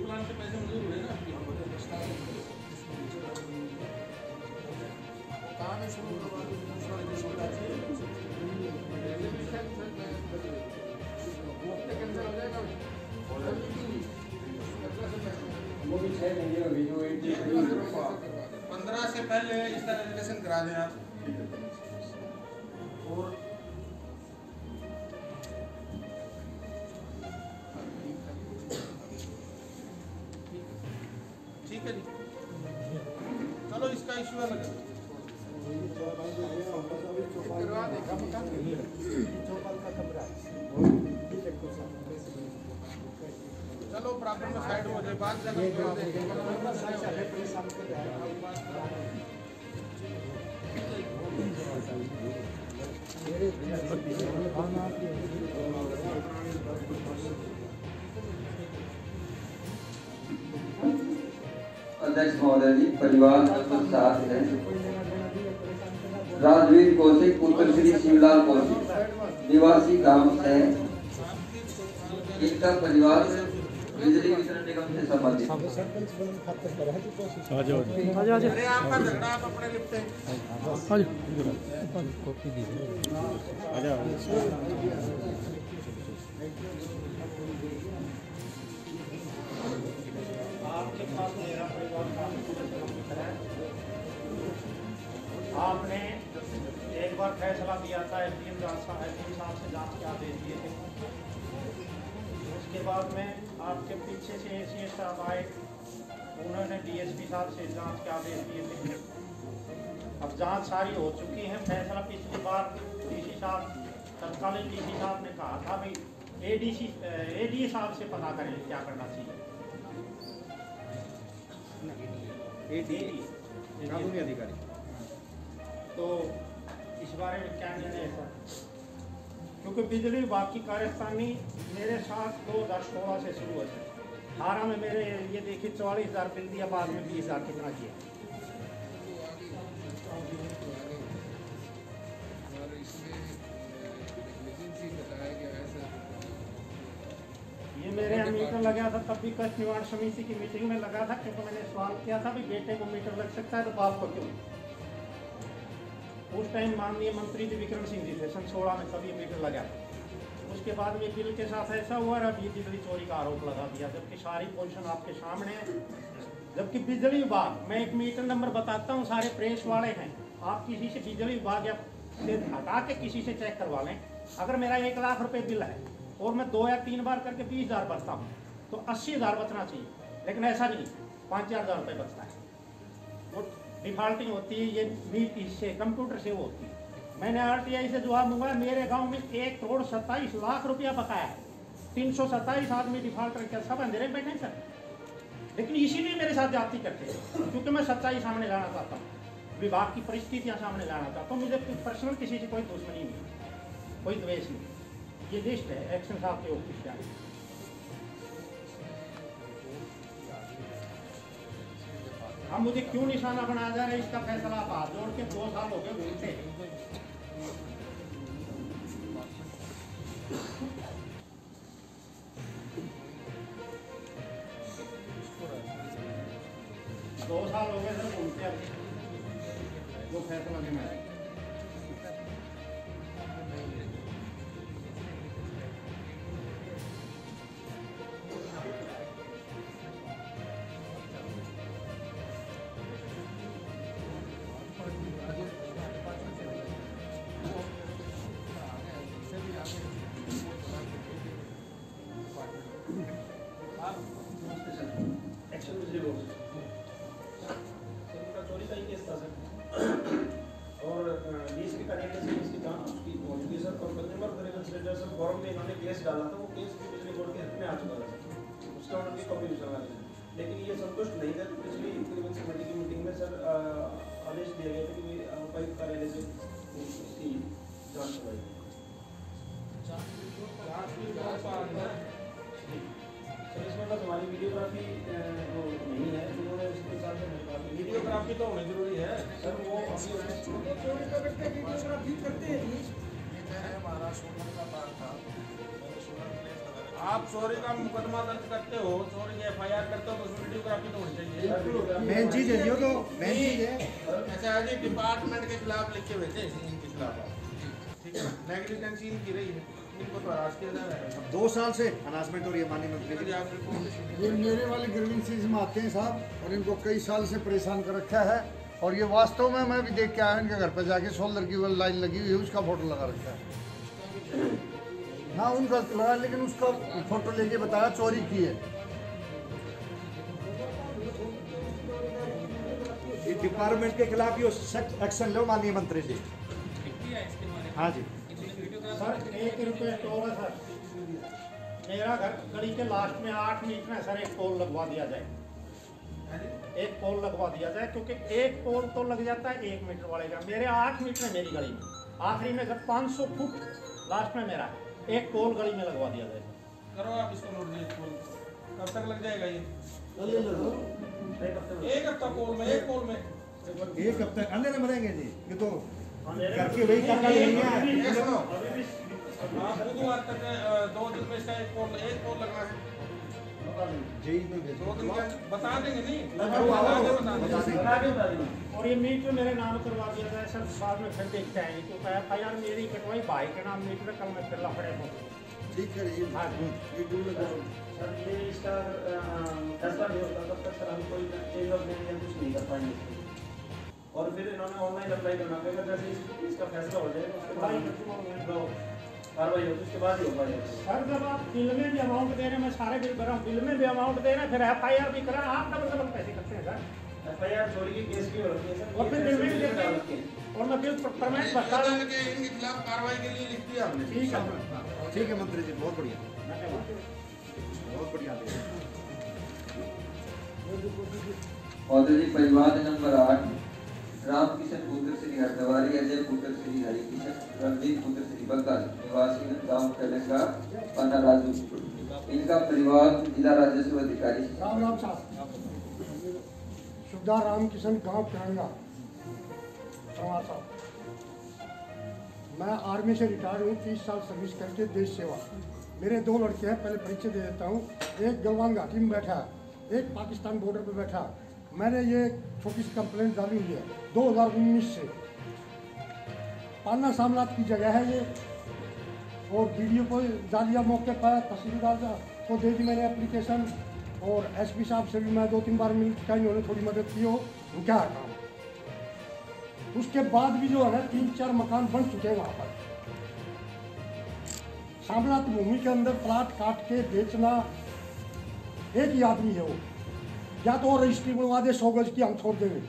प्लान के पैसे मंजूर हुए ना वो भी 6 महीने हो गई जो 15 से पहले इसका रजिस्ट्रेशन करा दें आप। और ठीक है जी, चलो इसका इश्यू है लगा चलो प्रॉब्लम में साइड हो जाए, बात अध्यक्ष महोदय जी, परिवार नंबर 7 है राजवीर कौशिक पुत्र श्री शिवलाल कौशिक, निवासी गांव है। इनका परिवार बिजली वितरण निगम से संबंधित। अरे आपका झगड़ा आप अपने लिपटे आपके पास मेरा परिवार आपने एक बार फैसला दिया था एसडीएम साहब से जांच के आदेश दिए थे। उसके बाद में आपके पीछे से एसीएस साहब आए, उन्होंने डीएसपी साहब से जांच के आदेश दिए थे। अब जांच सारी हो चुकी है। फैसला पिछली बार डीसी साहब, तत्कालीन डीसी साहब ने कहा था भाई एडी साहब से पता करें क्या करना चाहिए। कानूनी अधिकारी तो इस बारे में क्या निर्णय है सर? क्योंकि बिजली विभाग की कार्यस्थानी मेरे साथ 2016 से शुरू है सर। 18 में मेरे ये देखिए 44,000 बिल दिया, बाद में 20,000 कितना किया। ये मेरे यहाँ मीटर लगा था, तब भी कष्ट निवारण समिति की मीटिंग में लगा था, क्योंकि मैंने सवाल किया था भी बेटे को मीटर लग सकता है तो बाप को क्यों। उस टाइम माननीय मंत्री जी विक्रम सिंह जी थे, सन 16 में तब ये मीटर लगा था। उसके बाद में बिल के साथ ऐसा हुआ और अब ये बिजली चोरी का आरोप लगा दिया, जबकि सारी पोजीशन आपके सामने है। जबकि बिजली विभाग, मैं एक मीटर नंबर बताता हूँ, सारे प्रेस वाले हैं, आप किसी से बिजली विभाग या से हटा के किसी से चेक करवा लें। अगर मेरा 1 लाख रुपए बिल है और मैं 2 या 3 बार करके 20,000 बचता हूँ तो 80,000 बचना चाहिए, लेकिन ऐसा नहीं, 5-4 रुपये बचता है। वो डिफॉल्टिंग होती है, ये मीट इससे कंप्यूटर से वो होती है। मैंने आरटीआई से जवाब मंगवाया, मेरे गांव में 1,27,00,000 रुपया बकाया है। 327 आदमी डिफॉल्टर, क्या सब अंधेरे में बैठे सर? लेकिन इसीलिए मेरे साथ जाति करते हैं, क्योंकि मैं सच्चाई सामने लाना चाहता हूँ, विभाग की परिस्थितियाँ सामने लाना चाहता हूँ। मुझे पर्सनल किसी से कोई दुश्मनी नहीं, कोई द्वेष नहीं। ये लिस्ट है एक्शन साहब के ऑफिस जाने। अब मुझे क्यों निशाना बनाया जा रहा है, इसका फैसला आप हाथ जोड़ के 2 साल हो गए बोलते। 2 साल हो गए सर घूमते, जो फैसला लेना है। डाला था, वो केस बिजली बोर्ड के हाथ में आ चुका था, उसका ऑर्डर की कॉपी चला गया, लेकिन ये संतुष्ट नहीं था। पिछली ग्रीवेंस कमेटी की मीटिंग में सर आदेश दिया गया था कि उपायुक्त कार्यालय से इसकी जांच करवाई। सर इसमें बस हमारी वीडियोग्राफी वो नहीं है, उन्होंने उसके साथ वीडियोग्राफी तो होनी जरूरी है सर। वो वीडियोग्राफी करते हैं, हमारा सोलर का पार्ट था। आप चोरी का मुकदमा दर्ज करते हो, चोरी की एफआईआर करते हो, तो उसमें वीडियोग्राफी तो होनी चाहिए। मेन चीज है जो तो मेन चीज है। ऐसा है जी, डिपार्टमेंट के खिलाफ लिख के भेजे इनके खिलाफ, ठीक है ना, नेग्लिजेंसी इनकी रही है, इनको तो हरास किया जा रहा है। अब 2 साल से अनाउंसमेंट हो रही है माननीय मंत्री जी। आप रिपोर्ट ये मेरे वाले ग्रीवेंसीज में आते हैं साहब, और इनको कई साल से परेशान कर रखा है। और ये वास्तव में मैं भी देख के आया इनके घर पे जाके, सोलर की वो लाइन लगी हुई है, उसका फोटो लगा रखा है। हाँ उनका लगा, लेकिन उसका फोटो लेके बताया चोरी की है। ये डिपार्टमेंट के खिलाफ ही सख्त एक्शन लो माननीय मंत्री जी। हाँ जी सर 1 रुपये टोल है सर। मेरा घर गली के लास्ट में 8 मीटर है सर, एक पोल लगवा दिया जाए, एक पोल लगवा दिया जाए, क्योंकि एक पोल तो लग जाता है 1 मीटर वाले का। मेरे 8 मीटर है मेरी गली में, आखिरी में सर 500 फुट लास्ट में मेरा है, एक पोल गली में लगवा दिया जाए। करो आप इसको नोट लीजिए। पोल कब तक लग जाएगा ये? 1 हफ्ता पोल में, एक पोल में 1 हफ्ता अंदर में रहेंगे जी। ये तो करके वही करना नहीं है। सुनो, आप बुधवार तक 2 दिन में इसका एक पोल लगना है। 2 दिन का बता देंगे नहीं, बता देंगे। और ये मीटर मेरे नाम करवा दिया जाए सर, बाद में फिर देखते हैं, क्योंकि FIR मेरी कटवाई भाई के नाम मीटर, कल मैं फिर लफड़े हो। ठीक है ये हाँ ये डू लगा। सर ये इसका फैसला नहीं होता तब तक सर हम कोई चेंज ऑफ नेम या कुछ नहीं कर पाएंगे। और फिर इन्होंने ऑनलाइन अप्लाई करना पड़ेगा, जैसे इसका फैसला हो जाएगा उसके बाद कार्रवाई होगी, उसके बाद ही हो पाएगा। सर जब आप बिल में भी अमाउंट दे रहे हैं, मैं सारे बिल कर रहा हूँ, बिल में भी अमाउंट दे रहे हैं, फिर FIR भी करा, आप डबल पैसे करते हैं सर। FIR चोरी की केस भी हो रखी है सर, और फिर बिल में भी देते हैं, और मैं बिल परमानेंट बता रहा हूँ। इनके खिलाफ कार्रवाई के लिए लिख दिया हमने। ठीक है मंत्री जी, बहुत बढ़िया, बहुत बढ़िया। और जी परिवार नंबर 8 रामकिशन पुत्र श्री हरदवारी, अजय पुत्र श्री हरिकिशन, रणदीप पुत्र श्री बग्गाल, निवासी गांव तेलंगा पन्ना राजू। इनका परिवार जिला राजस्व अधिकारी। राम राम साहब, सुधा रामकिशन गांव तेलंगा परमार साहब। मैं आर्मी से रिटायर्ड हूँ, 30 साल सर्विस करके देश सेवा। मेरे 2 लड़के हैं, पहले परिचय दे देता हूँ। एक गलवान घाटी में बैठा है, एक पाकिस्तान बॉर्डर पे बैठा। मैंने ये छोटी सी कंप्लेंट डाली हुई है 2019 से। पाना सामनाथ की जगह है ये, और वीडियो को डालिया मौके पर, तहसीलदार को दे दी मैंने एप्लीकेशन, और SP साहब से भी मैं 2-3 बार मिल चुका, इन्होंने थोड़ी मदद की हो, क्या काम। उसके बाद भी जो है ना 3-4 मकान बन चुके हैं वहाँ पर। सामनाथ भूमि के अंदर प्लाट काट के बेचना, एक ही आदमी है वो, या तो रजिस्ट्री बनवा दे 100 गज की, हम छोड़ देंगे।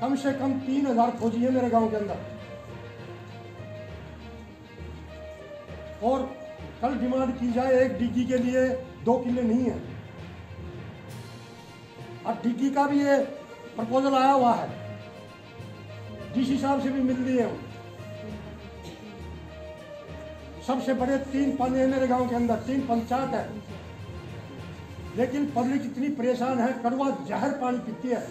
कम से कम 3000 फौजी है मेरे गांव के अंदर, और कल डिमांड की जाए एक डिग्गी के लिए 2 किले नहीं है। अब डिग्गी का भी ये प्रपोजल आया हुआ है, DC साहब से भी मिल लिए हम। सबसे बड़े 3 पाने हैं मेरे गांव के अंदर, 3 पंचायत है, लेकिन पब्लिक इतनी परेशान है, कड़वा जहर पानी पीती है।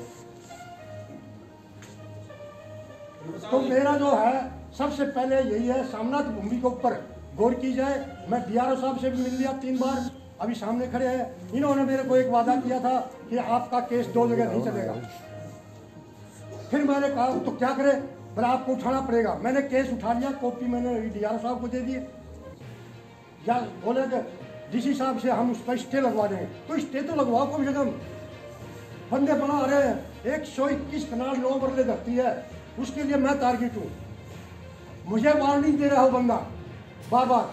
तो मेरा जो है सबसे पहले यही है, सामनाथ भूमि के ऊपर गौर की जाए। मैं DRO साहब से भी मिल लिया 3 बार, अभी सामने खड़े हैं। इन्होंने मेरे को एक वादा किया था कि आपका केस 2 जगह नहीं चलेगा। फिर मैंने कहा तो क्या करे, बोला आपको उठाना पड़ेगा। मैंने केस उठा लिया, कॉपी मैंने DRO साहब को दे दी। या बोले कि DC साहब से हम उस पर स्टे लगवा देंगे, तो स्टे तो लगवाओ कम से कम। बंदे बना रहे हैं, 121 कनाल 9 मरले धरती है, उसके लिए मैं टारगेट हूँ। मुझे वार्निंग दे रहा हो बंदा बार बार,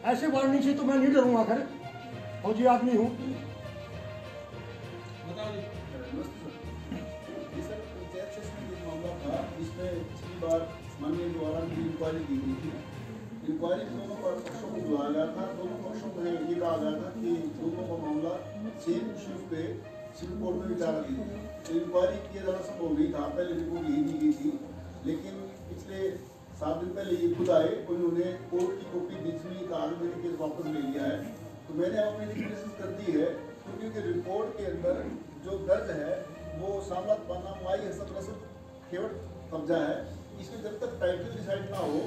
ऐसे वार्निंग से तो मैं नहीं डरूंगा। खैर फौजी आदमी हूँ। पिछली बार माननीय द्वारा इंक्वायरी की गई थी। इंक्वायरी दोनों पक्षों को बुलाया गया था। दोनों पक्षों में ये कहा गया था कि दोनों का मामला सेम इशू पे सिविल कोर्ट में विचारा दी। तो इंक्वायरी किया जाना संभव नहीं था, पहले रिपोर्ट यही दी गई थी। लेकिन पिछले 7 दिन पहले ये खुद आए, उन्होंने कोर्ट की कॉपी बीच में कहा मैंने केस वापस ले लिया है। तो मैंने अपनी रिक्वेस्ट कर दी है, क्योंकि रिपोर्ट के अंदर जो दर्ज है वो सामनाथ पाना माई हसब रसद केवट कब्जा है। इसमें जब तक टाइटल डिसाइड ना हो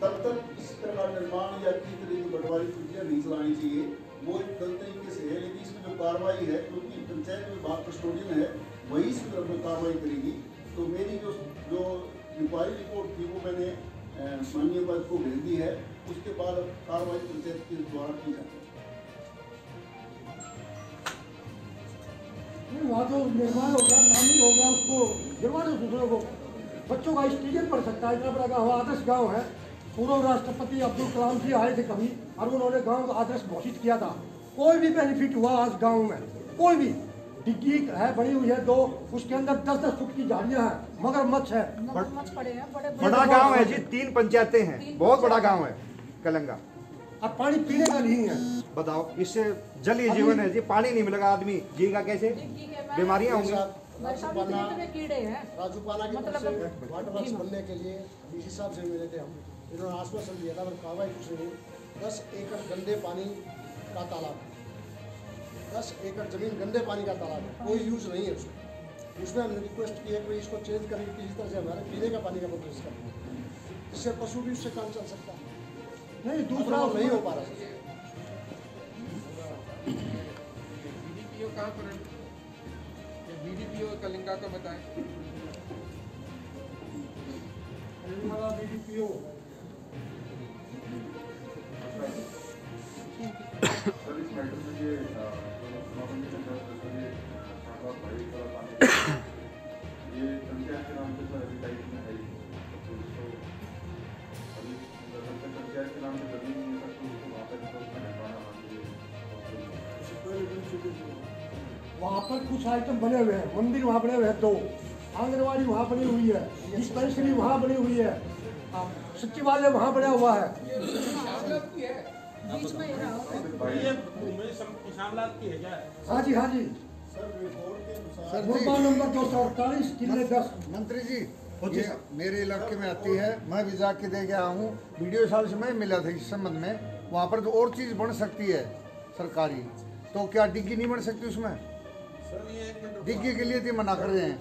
तब तक इस तरह का निर्माण या किसी तरह की बंटवारी प्रक्रिया नहीं चलानी चाहिए। वो एक गलत तरीके से है, लेकिन इसमें जो कार्रवाई है, क्योंकि पंचायत विभाग कस्टोडियन है, वही इस तरह कार्रवाई करेगी। तो मेरी जो इंक्वायरी रिपोर्ट थी वो मैंने माननीय उपायुक्त को भेज दी है, उसके बाद कार्रवाई पंचायत के द्वारा की जाती है। वहाँ तो निर्माण हो गया, नामी हो गया, उसको निर्माण दूसरों को बच्चों का स्टेडियम पड़ सकता है। इतना बड़ा गाँव, आदर्श गाँव है। पूर्व राष्ट्रपति अब्दुल कलाम जी आए थे कभी और उन्होंने गाँव का आदर्श घोषित किया था। कोई भी बेनिफिट हुआ आज गाँव में, कोई भी डिग्गी है बनी हुई है 2, उसके अंदर 10-10 फुट की झाड़ियाँ हैं, मगरमच्छ है। बड़ा गाँव है जी, 3 पंचायतें हैं, बहुत बड़ा गाँव है कलंगा। अब पानी पीने का नहीं है, बताओ, इससे जल ही जीवन है जी। पानी नहीं मिलेगा आदमी जिएगा कैसे, बीमारियां होंगी। राजूपाला की तरफ से वाटर वर्क्स बनने के लिए डीसी साहब से मिले थे हम, इन्होंने आश्वासन दिया था, पर कार्रवाई कुछ नहीं। 10 एकड़ गंदे पानी का तालाब है, 10 एकड़ जमीन गंदे पानी का तालाब है, कोई यूज नहीं है उसमें हमने रिक्वेस्ट की है कि इसको चेंज करके किसी तरह से हमारे पीने का पानी का बंदोबस्त करें, जिससे पशु भी उससे काम चल सकता है। नहीं, दूसरा नहीं हो पा रहा। बीडीपीओ कहाँ पर है? बीडीपीओ कलिंगा का बताएं। बीडीपीओ सर इस मैटर में ये ये पंचायत के नाम से सर एडवर्टाइज में है, पंचायत के नाम से जमीन नहीं है तो उसको वहाँ पर वहाँ पर कुछ आइटम बने हुए हैं, मंदिर वहाँ बने हुए हैं 2, आंगनवाड़ी वहाँ बनी हुई है, डिस्पेंसरी वहाँ बनी हुई है, सचिवालय वहाँ बना हुआ है। हाँ जी, हाँ जी सर, नंबर 248 किले 10। मंत्री जी, ये मेरे इलाके में आती है, मैं भी जाके दे गया हूँ। वीडियो साहब से मैं मिला था इस संबंध में, वहाँ पर तो और चीज़ बन सकती है सरकारी, तो क्या डिग्गी नहीं बन सकती उसमें? डिग्गी के लिए तो मना कर रहे हैं।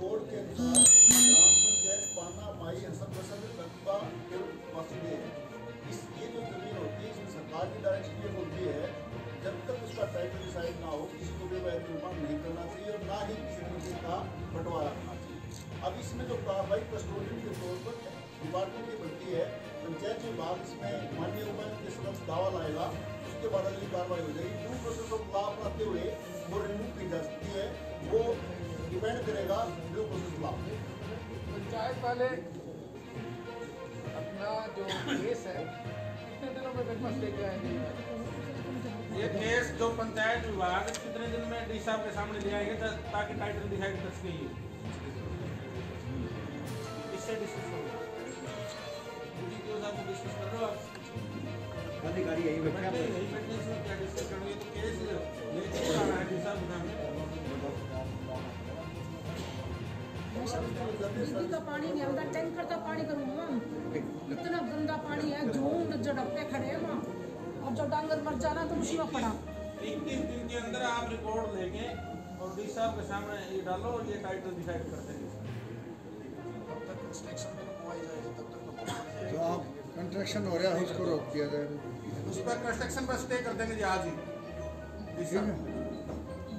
जब तक उसका टाइटल डिसाइड ना हो, किसी को भी अवैध निर्माण नहीं करना चाहिए और ना ही किसी चीज का बंटवारा करना चाहिए। अब इसमें जो कार्रवाई कस्टोडियन के तौर पर डिपार्टमेंट की बनती है, पंचायत विभाग इसमें माननीय उपायुक्त के समक्ष दावा लाएगा, उसके बाद अगली कार्रवाई हो जाएगी। ड्यू प्रोसेस ऑफ लॉ अपनाते हुए वो रिमूव की जा सकती है, वो डिपेंड करेगा ड्यू प्रोसेस लॉ। पंचायत वाले अपना जो केस है कितने दिनों में मेरे पास लेके आएंगे? ये केस जो पंचायत विभाग कितने दिन में डी साहब के सामने ले आएंगे ताकि टाइटल डिसाइड कर सके? इससे डिस्कस करो, डिस्कस कर रहे हो आप अधिकारी यही बैठे हैं, क्या डिस्कस करोगे? तो केस लेके आना है डी साहब बिजली का पानी नहीं, अंदर टैंकर का पानी करूँगा, इतना गंदा पानी है, झूठ झड़पे खड़े हैं वहाँ, और जो डांगर मर जाना तो उसी में पड़ा। 21 दिन के अंदर आप रिकॉर्ड लेके और डी साहब के सामने ये डालो और ये टाइटल डिसाइड कर देंगे। तो आप कंस्ट्रक्शन हो रहा है उसको रोक दिया जाए, उस पर कंस्ट्रक्शन पर स्टे कर देंगे जी आज ही।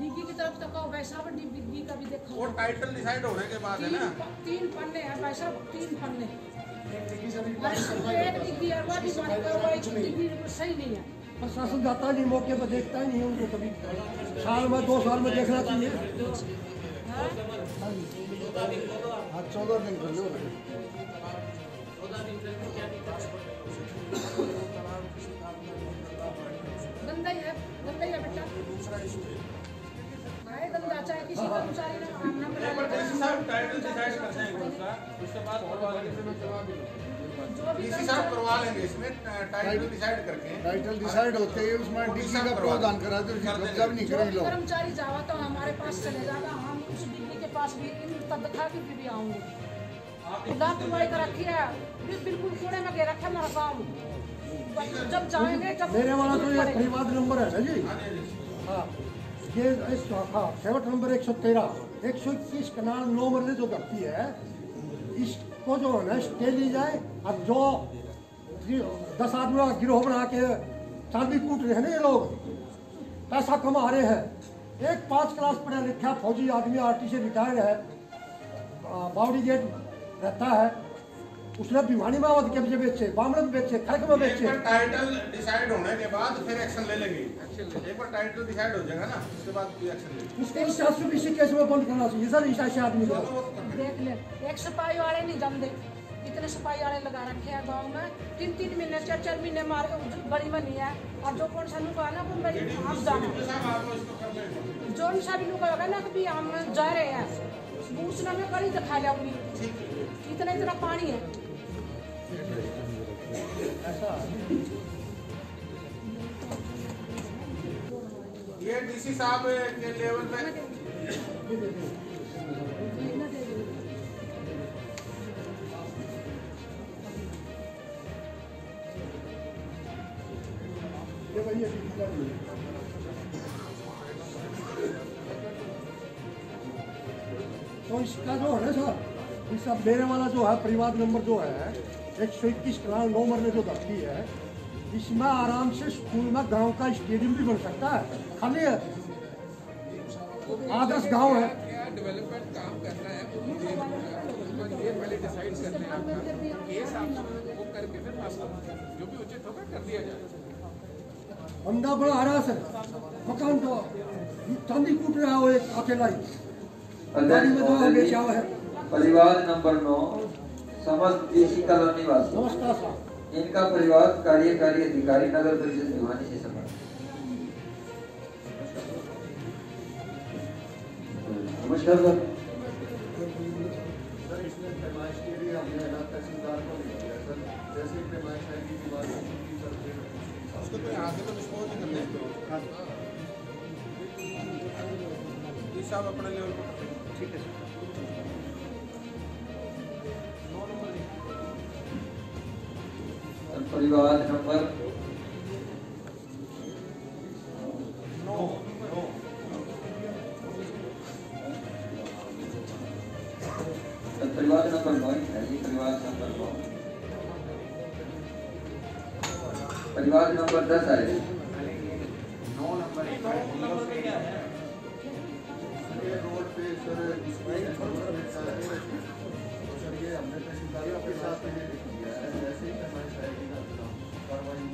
डिग्गी की तरफ तक वैसा डिग्गी का भी देखो, वो टाइटल डिसाइड होने के बाद है ना। 3 पन्ने हैं वैसा, 3 पन्ने एक डिग्गी और वादी पानी कार्रवाई की डिग्गी सही नहीं है। प्रशासन जाता नहीं, मौके पर देखता ही नहीं उनको, कभी साल में 2 साल में देखना चाहिए। हाँ 14 दिन कर लो। गंदा ही है बेटा, गंदा चाहे किसी का मुचारी ना टाइटल डिसाइड करते हैं उसका, उसके बाद डीसी साहब करवा लेंगे इसमें टाइटल डिसाइड करके। टाइटल डिसाइड होते ही उसमें डीसी का प्रावधान करा दो, कब्जा भी नहीं करेंगे लोग। कर्मचारी जावा तो हमारे पास चले जाएगा, हम उस डिग्गी के पास भी इन तदखा की भी आऊंगे। लापरवाही कर रखी है, बिल्कुल कूड़े में रखा मेरा काम। जब जाएंगे जब मेरे वाला तो ये परिवाद नंबर है ना जी। हाँ, ये 7 नंबर 113 121 कनाल 9 मरले जो धरती है, इसको जो है ना स्टे ली जाए। अब जो 10 आदमी का गिरोह बना के चांदी कूट रहे हैं ना ये लोग, पैसा कमा रहे हैं। एक 5 क्लास पढ़ा लिखा फौजी आदमी आरटी से रिटायर्ड है, बावड़ी गेट रहता है, उसने भिवानी में आवत कब्जे बेचे, बामड़े में बेचे, खड़क में बेचे। एक बार टाइटल डिसाइड होने के बाद फिर एक्शन ले लेंगे। एक बार टाइटल डिसाइड हो जाएगा ना, उसके बाद कोई एक्शन लेंगे। उसके हिसाब से इसी केस में बंद करना चाहिए सर, हिसाब से आदमी को। देख ले, एक सिपाही वाले नहीं जमते, इतने सिपाही वाले लगा रखे हैं गांव में, 3-3 महीने 4-4 महीने मार बड़ी बनी है। और जो कौन सा लुका है ना वो मेरी आप जानो, जो सा भी लुका होगा ना कभी हम जा रहे हैं पूछना में कड़ी दिखा जाऊंगी, इतना इतना पानी है। ये डीसी साहब के लेवल पे तो इसका जो है ना सर, इसका मेरे वाला जो है परिवार नंबर जो है 121 कनाल 9 मरने जो धरती है, इसमें आराम से स्कूल में गांव का स्टेडियम भी बन सकता है। खाली है आदर्श गांव है। क्या डेवलपमेंट काम करना है ये पहले डिसाइड करना है आपका केस, आप वो करके फिर जो भी उचित होगा कर दिया जाएगा। बंदा बड़ा आ रहा सर, मकान तो चांदी कूट रहा हो एक अकेला ही। परिवार नंबर 9 समस्त देशी कॉलोनी वासी। नमस्कार साहब। इनका परिवार कार्यकारी अधिकारी नगर परिषद भिवानी से संबंधित। नमस्कार सर। सर इसमें पैमाइश के लिए हमने तहसीलदार को नहीं किया सर, जैसे पैमाइश है कि दीवार उसको तो यहाँ से तो डिस्पोज नहीं करने साहब अपने लेवल पर। ठीक है सर। परिवार नंबर 9 परिवार नंबर 9 है ये परिवार नंबर 9। परिवार नंबर 10 है 9 नंबर क्या है रोड पे सर, सर ये हमने तहसीलदारों के साथ में किया है, जैसे ही हमारी शायरी का कार्रवाई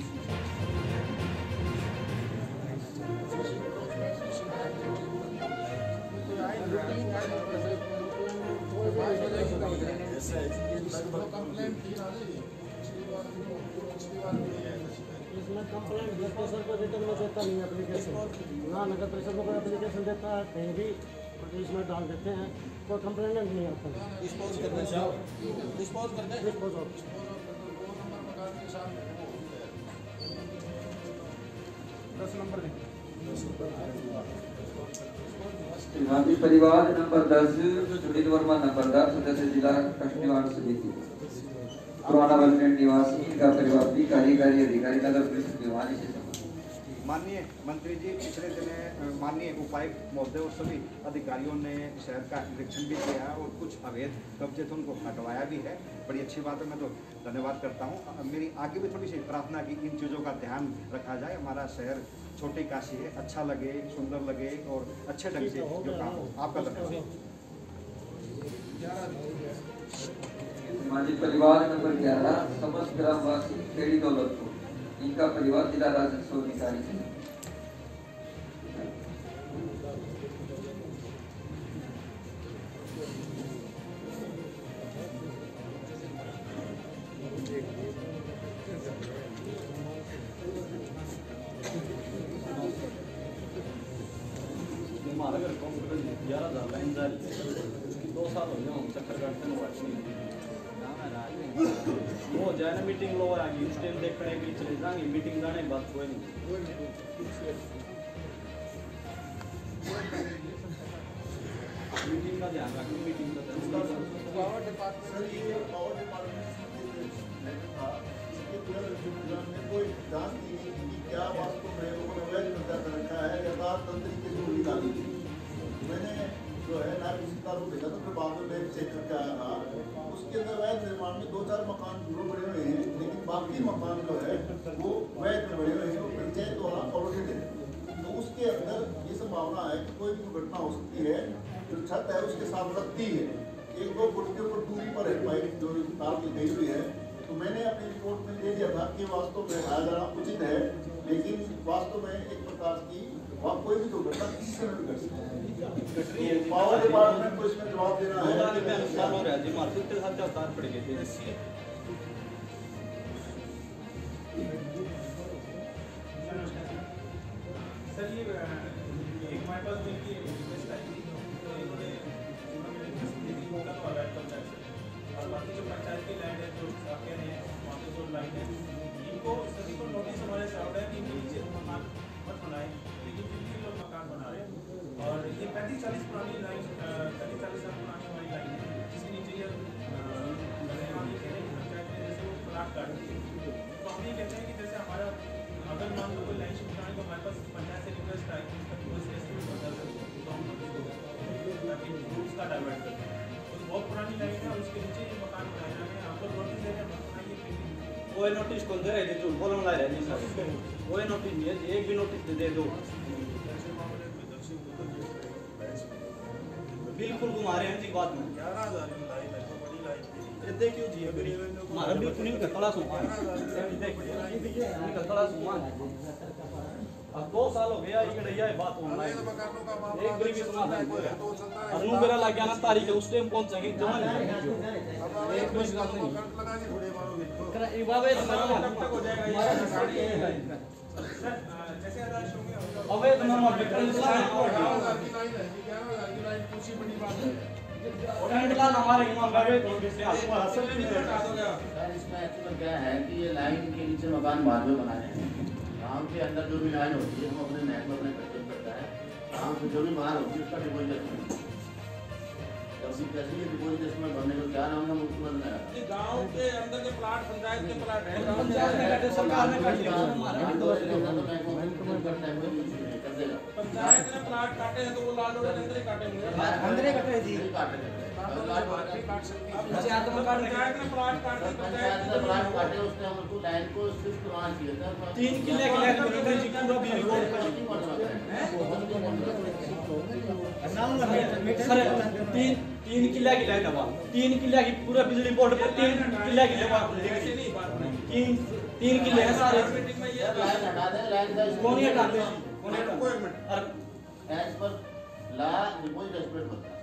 इसमें कंप्लेंट ब्लड प्रेशर को रिटर्न में देता नहीं एप्लीकेशन, ना नगर परिषद में कोई एप्लीकेशन देता है, कहीं भी पुलिस में डाल देते हैं, कोई कंप्लेंट नहीं आता। डिस्पोज करने डिस्पोज करने डिस्पोज ऑफ 10 नंबर परिवार नंबर 10 सुनील वर्मा नंबरदार सदस्य जिला कष्ट निवारण समिति पुराना बसस्टैंड निवासी। इनका परिवार भी कार्यकारी अधिकारी नगर परिषद भिवानी से संबंधित। माननीय मंत्री जी, पिछले दिन माननीय उपायुक्त महोदय और सभी अधिकारियों ने शहर का निरीक्षण भी किया और कुछ अवैध कब्जे थे उनको हटवाया भी है। बड़ी अच्छी बात है, मैं तो धन्यवाद करता हूँ। मेरी आगे भी थोड़ी सी प्रार्थना की इन चीज़ों का ध्यान रखा जाए। हमारा शहर छोटी काशी है, अच्छा लगे, सुंदर लगे और अच्छे ढंग से जो काम आपका धन्यवाद। परिवार नंबर 11 समस्त ग्रामवासी खेड़ी दौलतपुर। इनका परिवार जिला राजस्व अधिकारी है। हमारा घर कॉम्प्यूटर 11,000 लाइन जा रही है, उसकी 2 साल हो गए हम चक्कर काटते हैं, वाच नहीं वो हो जाए ना मीटिंग लो आ गई उस टाइम देखने के लिए चले जाएंगे, मीटिंग जाने की बात कोई नहीं। मीटिंग का ध्यान रखना, मीटिंग का पावर डिपार्टमेंट ने कोई जांच की नहीं कि क्या वास्तव में लोगों ने अवैध कब्जा कर रखा है या राजतंत्र तरीके से गोली डाली थी। मैंने जो है नायब तहसीलदार को भेजा था, फिर बाद में मैं चेक करके आया था। उसके अंदर अवैध निर्माण में 2-4 मकान जरूर बने हुए हैं, लेकिन बाकी मकान जो है वो वैध में बने हुए हैं, वो पंचायत द्वारा प्रोटेक्टेड है। तो उसके अंदर ये संभावना है कि कोई भी दुर्घटना हो सकती है, जो छत है उसके साथ लगती है, 1-2 फुट के ऊपर दूरी पर है पाइप जो तार की गई हुई है। तो मैंने अपनी रिपोर्ट में दे दिया था कि वास्तव में हटाया जाना उचित है, लेकिन वास्तव में एक प्रकार की वहाँ कोई भी दुर्घटना किसी से भी घट सकती है। पावर डिपार्टमेंट को इसमें जवाब देना है। सर ये एक हमारे पास इनकी रिक्वेस्ट आई थी, तो इन्होंने होगा तो अवॉइड करता है और बाकी जो पंचायत की लैंड है जो आपके हैं वहाँ पे जो लाइन है इनको सभी को नोटिस हमारे से आउट है कि इनके नीचे मकान मत बनाए, लेकिन फिर भी लोग मकान बना रहे हैं। और ये 35-40 पुरानी लाइन 35-40 साल पुरानी हमारी लाइन है जिसके नीचे ये हम ये कह रहे हैं पंचायत में जैसे वो प्लाट काट दिए, तो हम ये कहते हैं कि जैसे हमारा अगर मान लो कोई लाइन शिफ्ट कराने को हमारे पास पंचायत से रिक्वेस्ट आई उसका कोई एस्टिमेट बता सकते तो हम ताकि रूल्स का डाइवर्ट करते हैं। तो बहुत पुरानी लाइन है और उसके नीचे ये मकान बनाया है, आप लोग नोटिस दे रहे हैं बनाइए। वो नोटिस कौन दे रहे थे जो कॉलम ला रहे हैं सर, वो नोटिस नहीं है, एक भी नोटिस दे दो। बिल्कुल घुमा रहे हैं जी बात में 11,000 की लाइन है तो बड़ी लाइन देखियो जी हमारा बिल्कुल नहीं कतला सुमा नहीं कतला सुमा अब 2 साल हो गया ये गड़िया है बात होना एक गरीबी समाधान अनु मेरा लग गया ना तारीख है उस टाइम पहुंचेंगे जमा नहीं एक बस बात नहीं बाबे कब हो जाएगा सर जैसे आदेश होंगे अबे तो हम डिफरेंस हमारे इमाम बाबे सर इसमें एक्चुअली क्या है कि ये लाइन के नीचे मकान बाद में बनाए हैं। गाँव के अंदर जो भी लाइन होती है हम अपने नेट में अपने कंट्रोल करता है, गाँव से जो भी बाहर होती है उसका डिपोजिट कैसे ये डिपोजिट में भरने को क्या नाम ना मुख्यमंत्री गाँव के अंदर के प्लाट पंचायत के प्लाट है सरकार ने काट दिया पंचायत ने प्लाट काटे हैं तो वो लाल रोड अंदर ही काटेंगे अंदर ही कटे जी पंचायत ने प्लाट काटे पंचायत ने प्लाट काटे उसने हमको लाइन को शिफ्ट करवाना चाहिए था 3 किले के लाइन में जी पूरा बिजली सर 3 किला की लाइन है 3 किला की पूरा बिजली बोर्ड पे 3 किला की लेवा 3 किले हैं सारे लाइन हटा दे लाइन कौन ही हटाते एज पर ला डिपोजिट एक्सपेक्ट होता है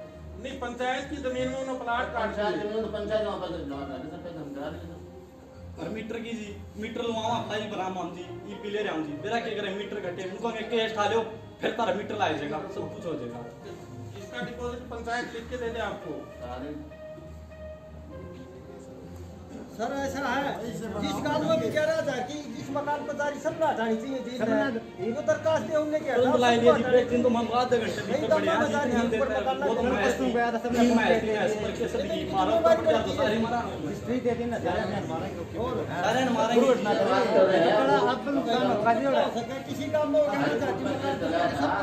नहीं पंचायत की जमीन में उन्होंने प्लाट काट पंचायत जमीन तो पंचायत वहां पर जमा कर दे सकते हम करा रहे और मीटर की जी मीटर लवावा फाइल बनाम हम जी ई पिले राम जी मेरा क्या करे मीटर कटे उनको केस खा लो फिर तारा मीटर लाया जाएगा सब कुछ हो जाएगा इसका डिपॉजिट पंचायत लिख के दे दे आपको सर ऐसा है जिस गांव में भी कह रहा था कि जिस मकान पर दारी सब ना हटानी चाहिए जी इनको दरखास्त दे हमने क्या तो बुला लिया जी एक दिन तो हम आधे घंटे नहीं तो मैं बता रही हूं ऊपर मकान वो तो मैं पस्तून गया था सबने करके सब की मारो तो सारी मारा हिस्ट्री दे देना सारे ने सारे ने मारेंगे बड़ा अब नुकसान होगा जी हो सके किसी काम में होगा जाति मकान सब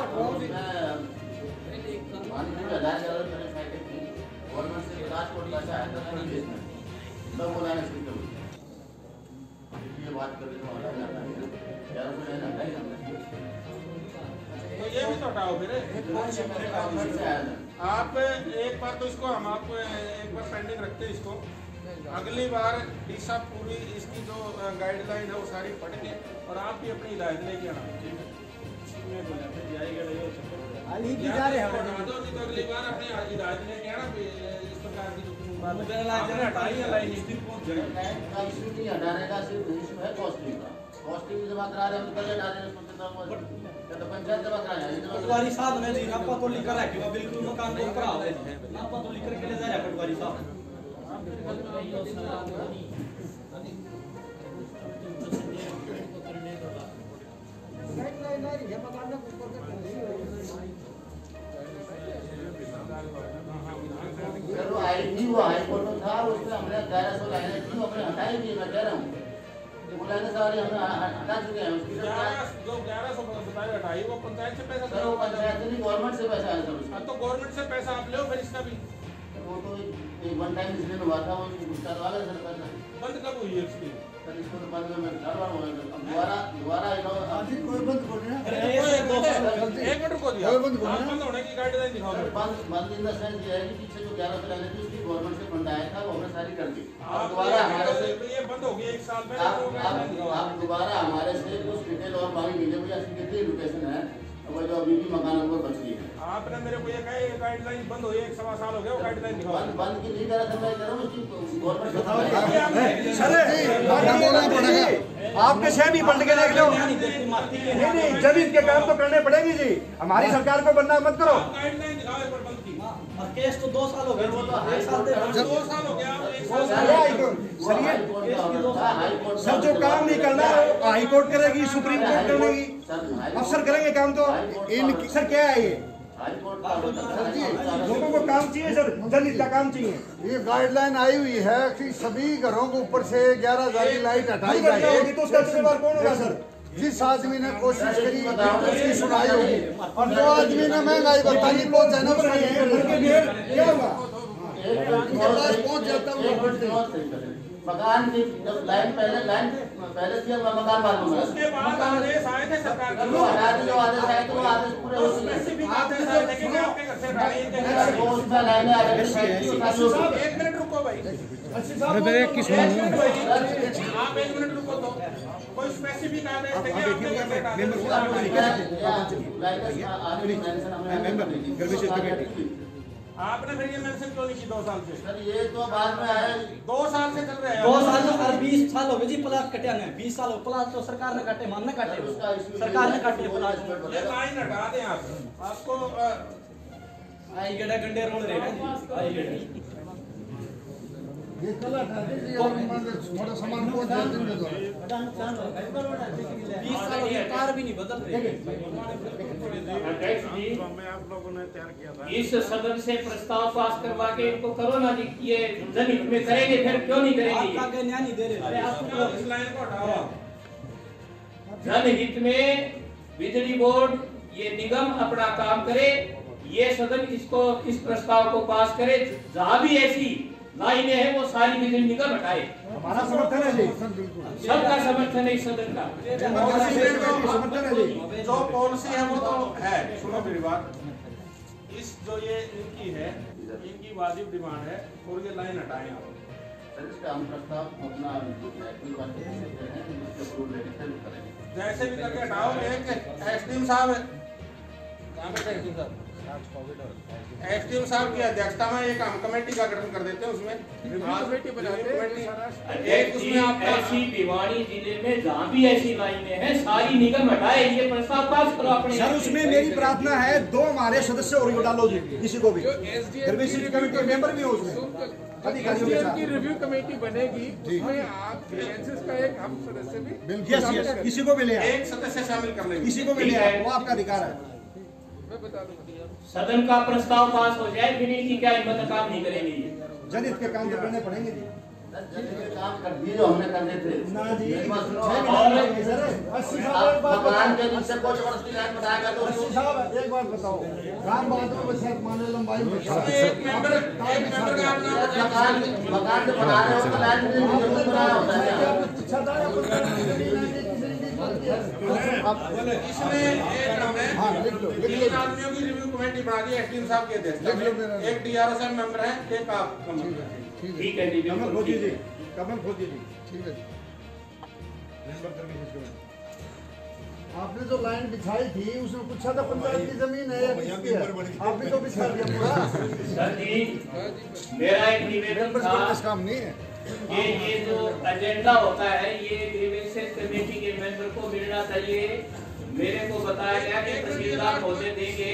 गवर्नमेंट से 50 करोड़ पैसा आया था सब बोलाने शुरू कर ये बात कर रहे हो जाता है 1100 लाइन हटाई हमने तो ये भी तो हटाओ फिर आप एक बार तो इसको हम आपको एक बार पेंडिंग रखते हैं इसको अगली बार डीसा पूरी इसकी जो गाइडलाइन है वो सारी पढ़ के और आप भी अपनी हिदायत लेके आना अली भी जा रहे हैं तो अगली बार अपनी हिदायत लेके आना इस प्रकार की हटाई लाइन इस दिन पहुंच जाएगी इशू नहीं हटाने का सिर्फ इशू है कॉस्टिंग का कॉस्टिंग जमा करा रहे हम पहले डाल रहे हैं तो पंचायत जमा करा है पटवारी साहब ने जी आपको तो लिख कर रखा है बिल्कुल मकान को करा है आपको तो लिख कर के ले जा रहा है पटवारी साहब गाइडलाइन आ रही है मकान में ऊपर का चलो आई थी वो हाई कोर्ट में था उसमें हमने 1100 लाइनें थी हमने हटाई भी मैं कह रहा हूँ वो लाइनें सारी हमने हटा चुके हैं उसकी जो 1100 बताई हटाई वो पंचायत से पैसा सर वो पंचायत से नहीं गवर्नमेंट से पैसा आया सर तो गवर्नमेंट से पैसा आप लो फिर इसका भी वो तो एक वन टाइम इसलिए में हुआ था वो उसका तो आगे सर पैसा बंद कब हुई है इसकी सर इसको तो बंद में 4 बार हो गया दोबारा आधी कोई बंद बोल रहे हैं एक मिनट रुको दिया बंद होने की गाइडलाइन दिखाओ बंद इन द सेंस ये है कि पीछे जो 1100 लाइनें थी उसकी गवर्नमेंट से फंड आया था वो हमने सारी कर दी। अब दोबारा हमारे से ये बंद हो गया 1 साल में। आप दोबारा हमारे से कुछ डिटेल और मांगी कीजिए, मुझे ऐसी कितनी लोकेशन है वो जो अभी भी मकान नंबर बच रही है। आपने मेरे को ये कहा ये गाइडलाइन बंद हुई 1 सवा साल हो गया, वो गाइडलाइन दिखाओ। बंद की नहीं करा था, मैं कह रहा हूँ कि गवर्नमेंट आपके शहर भी पलट के देख लो। नहीं जब इसके काम तो करने पड़ेंगे जी, हमारी सरकार को बनना मत करो। गाइडलाइन दिखाओ एक बार बंद की। केस तो 2 साल हो गए, वो तो 1 साल से 2 साल हो गया, 1 साल सर जो काम नहीं करना हाई कोर्ट करेगी, सुप्रीम कोर्ट करेगी, अफसर करेंगे काम। तो इन सर क्या है ये लोगों को काम चाहिए सर, जनहित का काम चाहिए। ये गाइडलाइन आई हुई है कि सभी घरों को ऊपर से 11,000 की लाइट हटाई जाएगी। तो उसका जिम्मेदार कौन होगा सर? जिस आदमी ने कोशिश करी उसकी सुनाई होगी, और जो आदमी ने महंगाई बताई पहुंच जाना क्या हुआ पहुंच जाता है। मकान की जब लाइन पहले से मकान बाद में उसके बाद आदेश आए थे सरकार के, जो आदेश आए थे वो आदेश पूरे हो स्पेसिफिक आदेश आए थे कि आपके घर से गाड़ी वो उसमें लाइनें आ गई। 1 मिनट रुको भाई, आप 1 मिनट रुको तो कोई स्पेसिफिक आदेश थे कि आपके घर से आपने फिर ये मेंशन क्यों नहीं की 2 साल से? सर ये तो बाद में आया, 2 साल से चल रहे हैं। 2 साल और 20 साल हो गए जी प्लाट कटे ने। 20 साल प्लाट तो सरकार ने काटे, मन ने काटे, सरकार ने काटे प्लाट। ये लाइन हटा दें आप, आपको आई गड़ा गंडे रोड रहेगा जी, आई गड़ा ये कल हटा दीजिए, थोड़ा सामान पहुंच जाए दिन में। 20 साल हो गए, कार भी नहीं बदल रही। अध्यक्ष जी, आप लोगों ने तैयार किया था इस सदन से प्रस्ताव पास करवा के इनको करो ना जी, ये जनहित में करेंगे, फिर क्यों नहीं करेंगे? आपका न्याय नहीं दे रहे। इस लाइन को हटाओ। जनहित में बिजली बोर्ड ये निगम अपना काम करे, ये सदन इसको इस प्रस्ताव को पास करे, जहाँ भी ऐसी लाइनें हैं वो सारी बिजली निगम हटाए। हमारा समर्थन है जी, सबका समर्थन है इस सदन का। जो पॉलिसी है वो तो है। सुनो मेरी बात, इस जो ये इनकी है, इनकी वाजिब डिमांड है और ये लाइन हटाएं आप। इसका हम प्रस्ताव अपना जैसे भी करके हटाओ। एक एसडीएम साहब कहाँ पे एसडीएम साहब? एसडीएम साहब की अध्यक्षता में एक हम कमेटी का गठन कर देते हैं, उसमें कमेटी बनाते हैं। उसमें आप ऐसी भिवाड़ी जिले में जहाँ भी ऐसी लाइनें हैं सारी निगम हटाए, ये प्रस्ताव पास करो अपने। सर उसमें मेरी प्रार्थना है 2 हमारे सदस्य और भी डालो जी, किसी को भी गर्मेशन कमेटी मेंबर भी हो उसमें। एसडीएम की रिव्यू कमेटी बनेगी, उसमें आप एजेंसीज का एक हम सदस्य भी यस किसी को भी ले आए, एक सदस्य शामिल कर लेंगे, किसी को भी ले आए, वो आपका अधिकार है। मैं बता दूंगा। सदन का प्रस्ताव पास हो जाए, फिर इनकी क्या हिम्मत काम नहीं करेंगे ये। जनहित के काम तो करने पड़ेंगे जी। काम कर दिए जो हमने करने थे ना जी, मकान के नीचे को जबरदस्ती लाइन बनाएगा तो 80 साहब एक बात बताओ, राम बहादुर बच्चे माने लंबाई में मकान जो बना रहे हो उसका लाइन भी बनाया होता है। इसमें एक हमें 3 आदमियों की रिव्यू कमेटी बना दी एसडीएम साहब के अध्यक्षता में, एक डीआरओ साहब मेंबर है, एक आप ठीक है जी। कमल खोजी जी, कमल खोजी जी, ठीक है। आपने जो लाइन बिछाई थी उसमें पूछा था पंचायत की जमीन है या किसकी है, आपने तो बिछा दिया पूरा। सर जी मेरा एक निवेदन था, काम नहीं है ये जो एजेंडा होता है ये ग्रीवेंसेस कमेटी के मेंबर को मिलना चाहिए। मेरे को बताया गया कि तहसीलदार पौधे देंगे,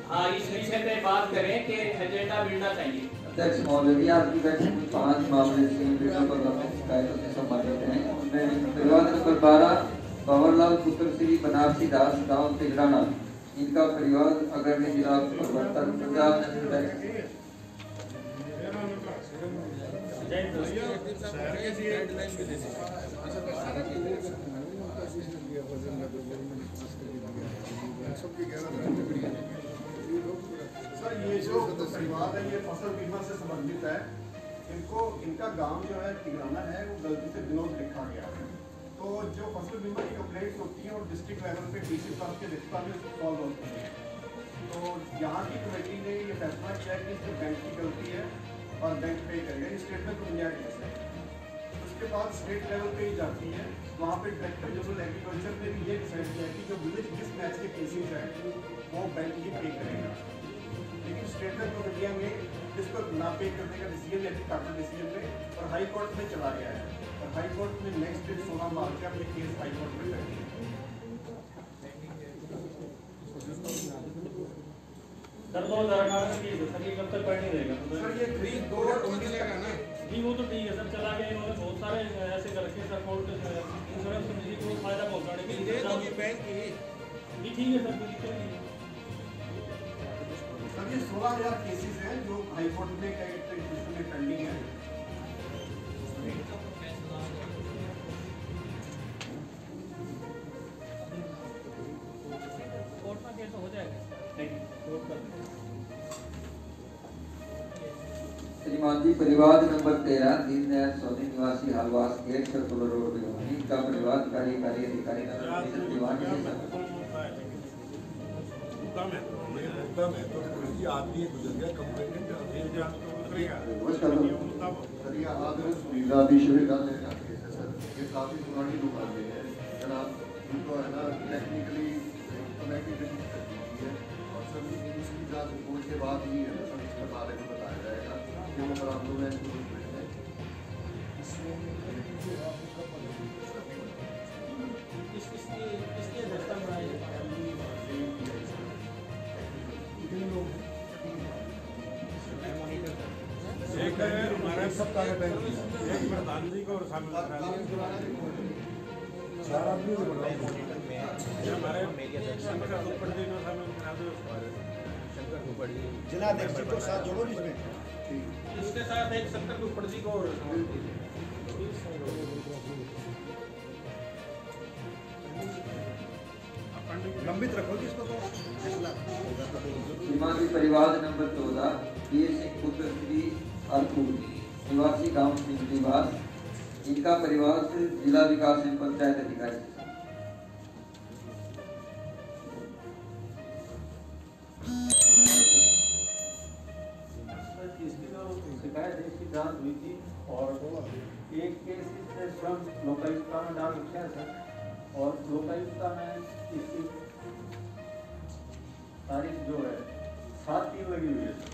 हाँ इस विषय पे बात करें कि एजेंडा मिलना चाहिए। अध्यक्ष महोदय, आपकी बैठक में 5 मामले शिकायतों से संबंधित हैं। उनमें विवाद नंबर 12 भंवरलाल पुत्र श्री बनारसी दास गाँव तिगड़ाना, इनका परिवार अग्रणी जिला प्रवर्तक पंजाब सर ये जो विवाद है ये फसल बीमा से संबंधित है। इनका गांव जो है तिगड़ाना है वो गलती से विनोद लिखा गया है। तो जो फसल बीमा की कंप्लेंट्स होती है और डिस्ट्रिक्ट लेवल पे डीसी साहब की अध्यक्षता में सॉल्व होती है। तो यहाँ की कमेटी ने ये फैसला किया कि इसमें बैंक की गलती है और बैंक पे करेगा, ये स्टेट में तो नया केस है। उसके बाद स्टेट लेवल पे ही जाती है, वहाँ पे डायरेक्टर जनरल एग्रीकल्चर ने भी ये डिसाइड किया कि जो विलेज मिसमैच के केसेज हैं वो बैंक ही पे करेगा। लेकिन स्टेट बैंक ऑफ इंडिया में इसको ना पे करने का डिसीजन लेते कैपिटल डिसीजन में और हाई कोर्ट में चला गया है, और हाई कोर्ट में नेक्स्ट डे 16 मार्च का ये केस हाई कोर्ट में कर दिया। सर 2018 की सर ये कब तक पढ़ नहीं रहेगा? सर ये 3/2/19 का ना जी वो तो ठीक है सर, चला गया। इन्होंने बहुत सारे ऐसे कर रखे सर, कोर्ट इंश्योरेंस कंपनी को फायदा पहुंचाने के लिए बैंक की जी ठीक है सर, कोई दिक्कत नहीं है सर। ये 16,000 केसेस हैं जो हाई कोर्ट में पेंडिंग है। कोर्ट में केस हो जाएगा। श्रीमान जी परिवार नंबर 13 दीनदयाल सोनी निवासी हालवास गेट सर्कुलर रोड भिवानी का परिवार कार्यकारी अधिकारी नगर भिवानी आदमी गुजर गया कंप्लेंट ये काफी पुरानी दुकानें हैं जनाब, उनको है ना टेक्निकली और सर इसकी जांच रिपोर्ट के बाद ही है ना सर इसके बारे में बताया जाएगा कि वो पर आप लोग एक हमारा सप्ताह का टाइम एक प्रधान जी को और शामिल जिलाध्यक्ष को साथ जोड़ो इसमें, इसके साथ एक शंकर कुपड़ जी को और लंबित रखोगे इसको तो श्रीमान जी परिवार नंबर 14 वीर सिंह पुत्र श्री अरपुर निवासी गांव निवास, इनका परिवार से जिला विकास एवं पंचायत अधिकारी इसकी जांच हुई थी और एक केस इसने स्वयं लोकायुक्ता में डाल रखा है सर, और लोकायुक्ता में इसकी तारीख जो है 7/3 लगी हुई है सर।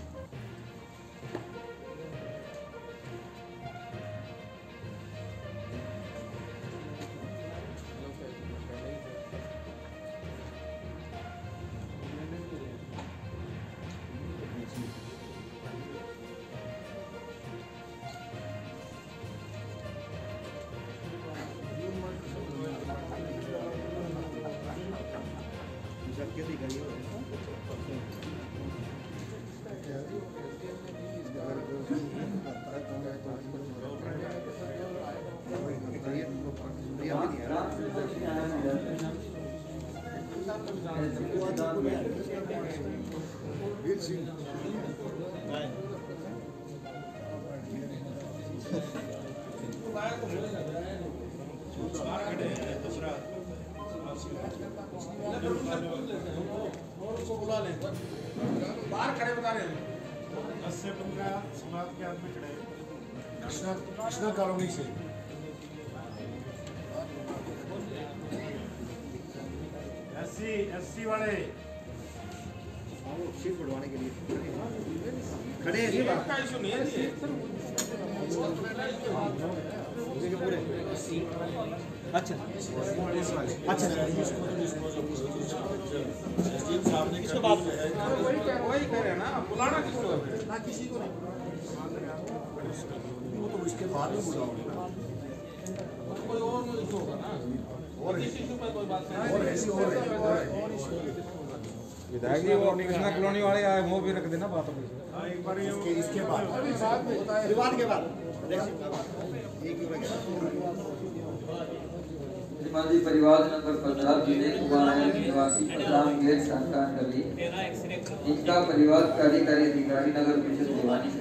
बाहर खड़े बता रहे हैं 10 से 15 समाज के आदमी खड़े कृष्णा कॉलोनी से एससी वाले सीट बढ़वाने के लिए खड़े हैं का इशू नहीं है अच्छा अच्छा इसके बाद वही कह रहे हैं ना, बुलाना किसको ना किसी को नहीं, वो तो इसके बाद में बुलाओगे ना, कोई और इशू होगा ना, और इस इशू पे कोई बात नहीं, और ऐसी हो रही है विधायक जी वो कृष्णा कॉलोनी वाले आए वो भी रख देना बातों में। एक बार इसके बाद विवाद के बाद श्रीमान जी परिवार नंबर 15 विजय कुमार निवासी पतराम गेट संकान गली, इनका परिवार कार्यकारी अधिकारी नगर परिषद भिवानी से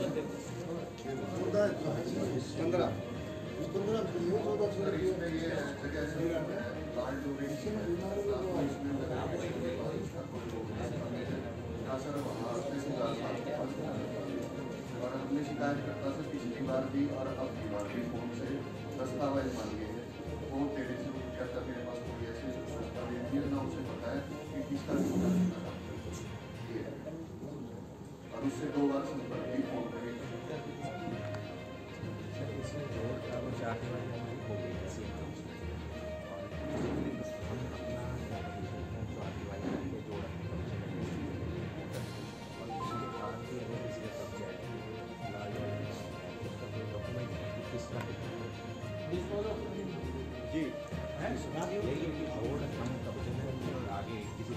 15 साहब के पास और हमने शिकायतकर्ता से पिछली बार भी और अब की बार भी फोन से दस्तावेज मांगे हैं। वो तेरे से कहता मेरे पास कोई ऐसे दस्तावेज नहीं ना उसे पता है कि किसका ये है और उससे 2 बार संपर्क भी फोन करेगा। जी आगे किसी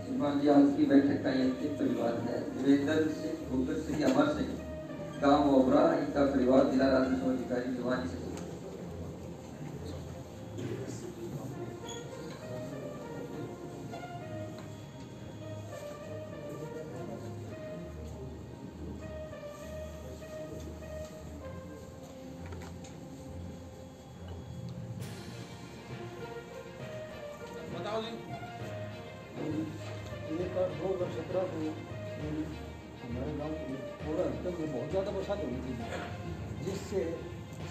श्रीमान जी, आज की बैठक का ये अंतिम परिवार है देवेंद्र सिंह, पुत्र श्री अमर सिंह, गांव ओबरा। इनका परिवार जिला राजस्व अधिकारी भिवानी से। बताओ जी। 2017 को हमारे गाँव के पूरा अंतर में बहुत ज़्यादा बरसात हुई थी, जिससे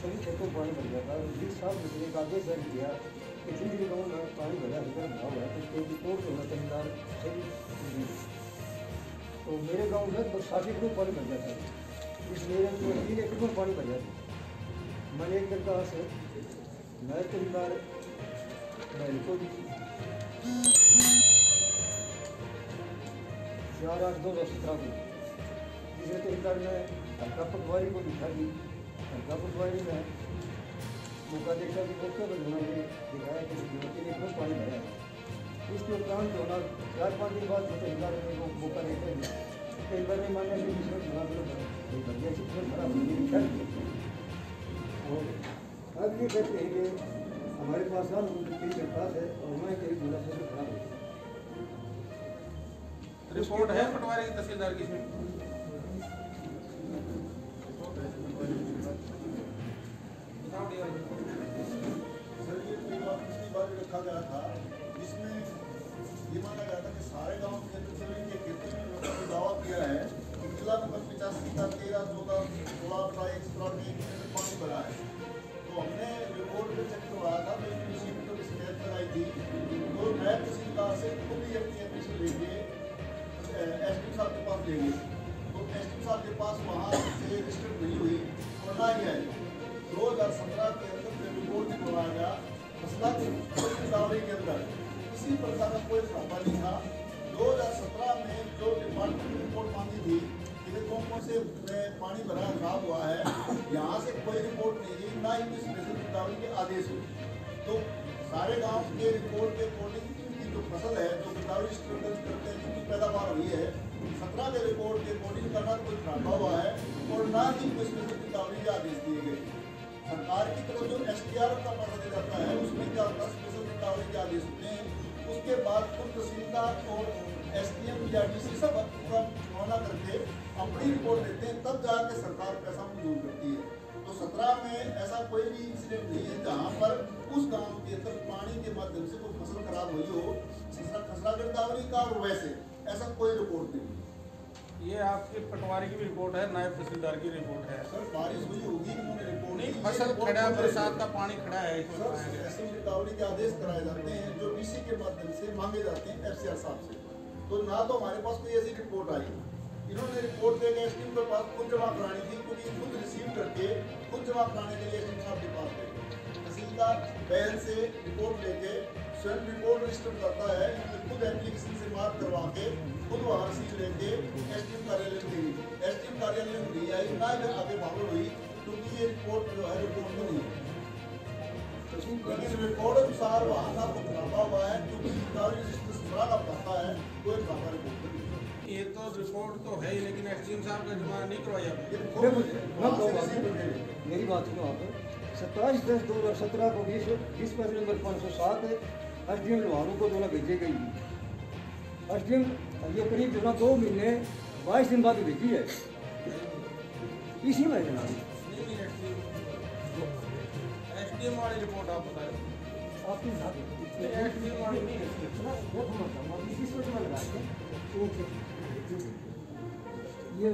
सभी खेतों में पानी भर गया था। 20 साल में एक आदेश जारी किया कि जिन जिन गाँव में पानी भरा हुआ है तो उसको रिपोर्ट होना जमींदार सही। तो मेरे गाँव में लगभग 60 फुट पानी भर गया था, इसलिए 3 एकड़ में पानी भर गया था। मैंने एक लड़का से नए जमींदार को 4/8/2017 को जिसने तरीकार में हल्का पटवारी को दिखा दी। हल्का पटवारी में मौका देखा कि मौके पर उन्होंने दिखाया कि कीमती ने खूब पानी भरा है। उसके उपरांत होना 4-5 दिन बाद तरीकार में वो मौका देखा गया। तरीकार में मानने के विषय बढ़िया से भरा दिखा और अब ये कहते हैं कि हमारे पास साल कई दरख्वास्त है और मैं कई बोला से खराब हो। रिपोर्ट है पटवारी की तहसीलदार की इसमें? सर ये पिछली बार रखा गया था, जिसमें ये माना गया था कि सारे गांव के अंदर जमीन के खेतों में लोगों ने दावा किया है कि जिला नंबर 85 का 13, 14, 16, 22 प्लॉट में पानी भरा है। तो हमने रिपोर्ट में चेक करवाया था, तो इसी में तो शिकायत लगाई थी। तो नायब तहसीलदार से खुद ही अपनी एप्लीकेशन लेके एसपी साहब के पास ले गए। तो एसपी साहब के पास वहाँ से रजिस्टर्ड नहीं हुई और ना ही आई। 2017 के अंदर रिपोर्ट निकलवाया गया, मसला गिरदावरी के अंदर किसी प्रकार का कोई खराबा नहीं था। 2017 में जो डिपार्टमेंट ने रिपोर्ट मांगी थी कि कौन से पानी भरा खराब हुआ है, यहाँ से कोई रिपोर्ट नहीं है, ना ही कोई स्पेशल गिरदावरी के आदेश हुए। तो सारे गाँव के रिपोर्ट के अकॉर्डिंग इनकी जो फसल है, जो गिरदावरी स्ट्रगल करते हैं, जिनकी पैदावार हुई है, 17 के रिपोर्ट के अकॉर्डिंग करना कोई खराबा हुआ है और ना ही कोई स्पेशल गिरदावरी के आदेश दिए गए। सरकार की तरफ जो STR का पैसा दिया जाता है, उसमें क्या होता है, स्पेशल गिरदावरी के आदेश होते हैं। उसके बाद खुद तहसीलदार और SDM या DC सब पूरा गणना करके अपनी रिपोर्ट देते हैं, तब जाके सरकार पैसा मंजूर करती है। तो 17 में ऐसा कोई भी इंसिडेंट नहीं है जहाँ पर उस गांव के अंदर पानी के माध्यम से कोई फसल खराब हुई हो, खसरा गिरदावरी का और वैसे ऐसा कोई रिपोर्ट नहीं। ये आपके पटवारी की भी रिपोर्ट है, नायब तहसीलदार की रिपोर्ट है। सर बारिश हुई होगी, उन्होंने रिपोर्ट नहीं, फसल खड़ा, बरसात का पानी खड़ा है। ऐसे गिरदावरी के आदेश कराए जाते हैं जो DC के माध्यम से मांगे जाते हैं FCR साहब से। तो ना तो हमारे पास कोई ऐसी रिपोर्ट आई, इन्होंने रिपोर्ट देकर SDM के पास खुद जमा करानी थी, क्योंकि खुद रिसीव करके खुद जमा कराने के लिए SDM साहब के पास गए। तहसीलदार पहल से रिपोर्ट लेके स्वयं रिपोर्ट रजिस्टर करता है, खुद एप्लीकेशन से मार्क करवा के खुद वहाँ रसीद लेके SDM कार्यालय में दी। SDM कार्यालय में दी आई, ना इधर आगे भागल हुई, क्योंकि ये रिपोर्ट जो है रिपोर्ट में नहीं है। लेकिन रिपोर्ट अनुसार वहाँ का खराबा हुआ है, क्योंकि का पता है कोई खराबा रिपोर्ट नहीं। ये तो रिपोर्ट तो है ही, लेकिन SDM साहब का जमा नहीं करवाया। मेरी बात सुनो आप। 27/10/2017 को विश्व नंबर 507 SDM लोहारों को दोनों भेजे गई। SDM ये करीब जो 2 महीने 22 दिन बाद भेजी है, इसी में SDM वाली रिपोर्ट आप बता रहे आप वापस आ गए ये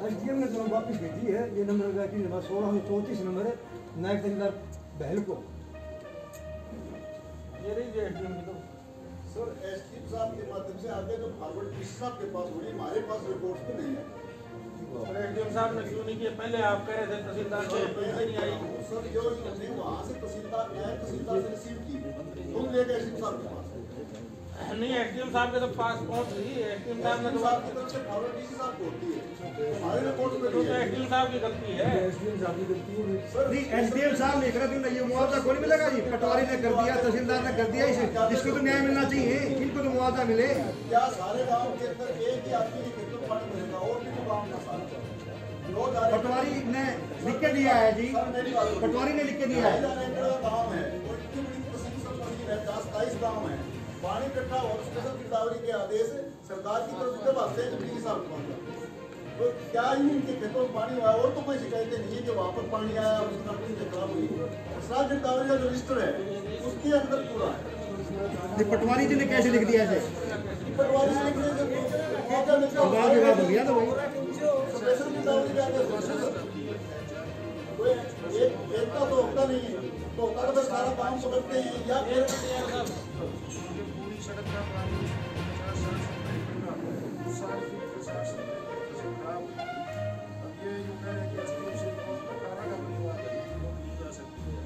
एसडीएम ने जो वापस भेजी है, ये नंबर 1634 नंबर है, नायब तहसीलदार बहल को। ये रही एसडीएम की। तो सर एसडीएम साहब के माध्यम से आगे जो फॉरवर्ड डीसी साहब के पास हुई, हमारे पास रिपोर्ट भी नहीं है। सर एसडीएम साहब ने क्यों नहीं किया? पहले आप कह रहे थे तहसीलदार से नहीं आई। सर जो हमने वहाँ से तहसीलदार से रिसीव की, तुम ले गए एसडीएम साहब के पास। नहीं, एसडीएम साहब के तो पास पहुंच रही है। एसडीएम साहब ने तो साहब की तरफ से फॉरवर्ड डीसी साहब को होती है, हमारे रिपोर्ट में तो एसडीएम साहब की गलती है। एसडीएम साहब की गलती है। नहीं, एसडीएम साहब लिख रहे थे ये मुआवजा कोई नहीं मिलेगा जी, पटवारी ने कर दिया, तहसीलदार ने कर दिया, इसको तो न्याय मिलना चाहिए, इनको तो मुआवजा मिले। क्या सारे गाँव के अंदर एक ही आदमी के खेतों में पानी मिलेगा? और भी तो गाँव का सारा पटवारी ने लिख के दिया है जी, पटवारी ने लिख के दिया है। गाँव है, 27 गाँव है, पानी इकट्ठा और स्पेशल गिरदावरी के आदेश सरकार की तरफ से आते हैं डीसी साहब के पास। तो क्या ही इनके खेतों में पानी आया? और तो कोई शिकायतें नहीं है कि वहाँ पर पानी आया और उसकी कंपनी खराब हुई। स्पेशल गिरदावरी का जो रजिस्टर है उसके अंदर पूरा है। पटवारी जी ने कैसे लिख दिया है? पटवारी से लिखने से विवाद हो गया तो वही स्पेशल गिरदावरी का एक का तो होता नहीं है, तो होता तो सारा काम पकड़ते हैं या फिर पूरी सड़क का पानी 50-60 साल की प्रशासन खराब। अब ये जो कह रहे हैं कि एसडीएम से कारा का परिवार ली जा सकती है।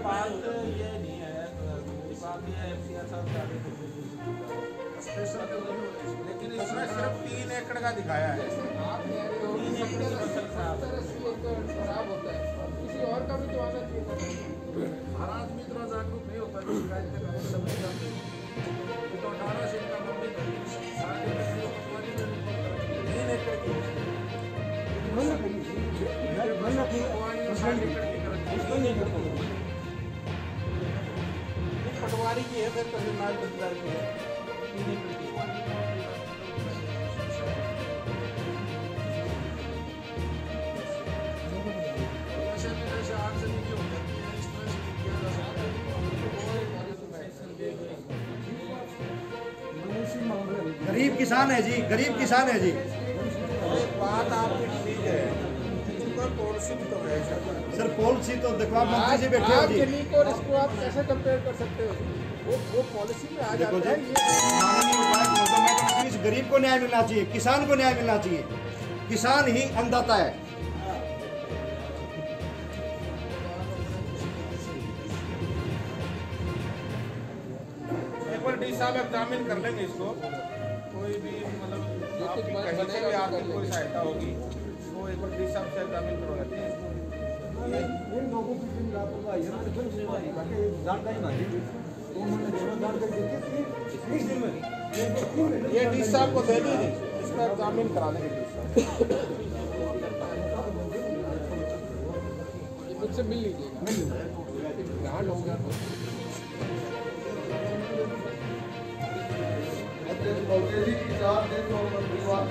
बात ये नहीं है, बात ये है लेकिन इसमें सिर्फ 3 एकड़ का दिखाया है। 3 एकड़ की फसल खराब होता है, किसी और का भी तो आना चाहिए। हर आदमी इतना जागरूक नहीं होता कि शिकायत के कारण सब नहीं जाते। तो 18 से इनका लंबी 3 एकड़ की पटवारी की है, फिर तहसीलदार की है। 3 एकड़ की गरीब किसान है जी, गरीब किसान है जी। बात आपकी ठीक है, पॉलिसी तो है सर, पॉलिसी तो देखो आप मंत्री जी बैठे हो जी। और इसको आप कैसे कंपेयर कर सकते हो? वो पॉलिसी में आ जाता है। माननीय विधायक महोदय, इस गरीब को न्याय मिलना चाहिए, किसान को न्याय मिलना चाहिए। किसान ही अन्नदाता है। एक बार डी साहब एग्जामिन कर लेंगे इसको, कोई भी मतलब आपकी कहीं से भी आपकी कोई सहायता होगी तो एक बार डी साहब से एग्जामिन करवा लेते हैं इसको। इन लोगों की जिन लापरवाही जानकारी मांगी, उन्होंने जानकारी दी थी 30 दिन में। ये डी साहब को दे दीजिए, इसका एग्जामिन करा लेंगे डी साहब। मुझसे मिल लीजिएगा, ग्रांट हो गया तो जी की 4 दिन और परिवार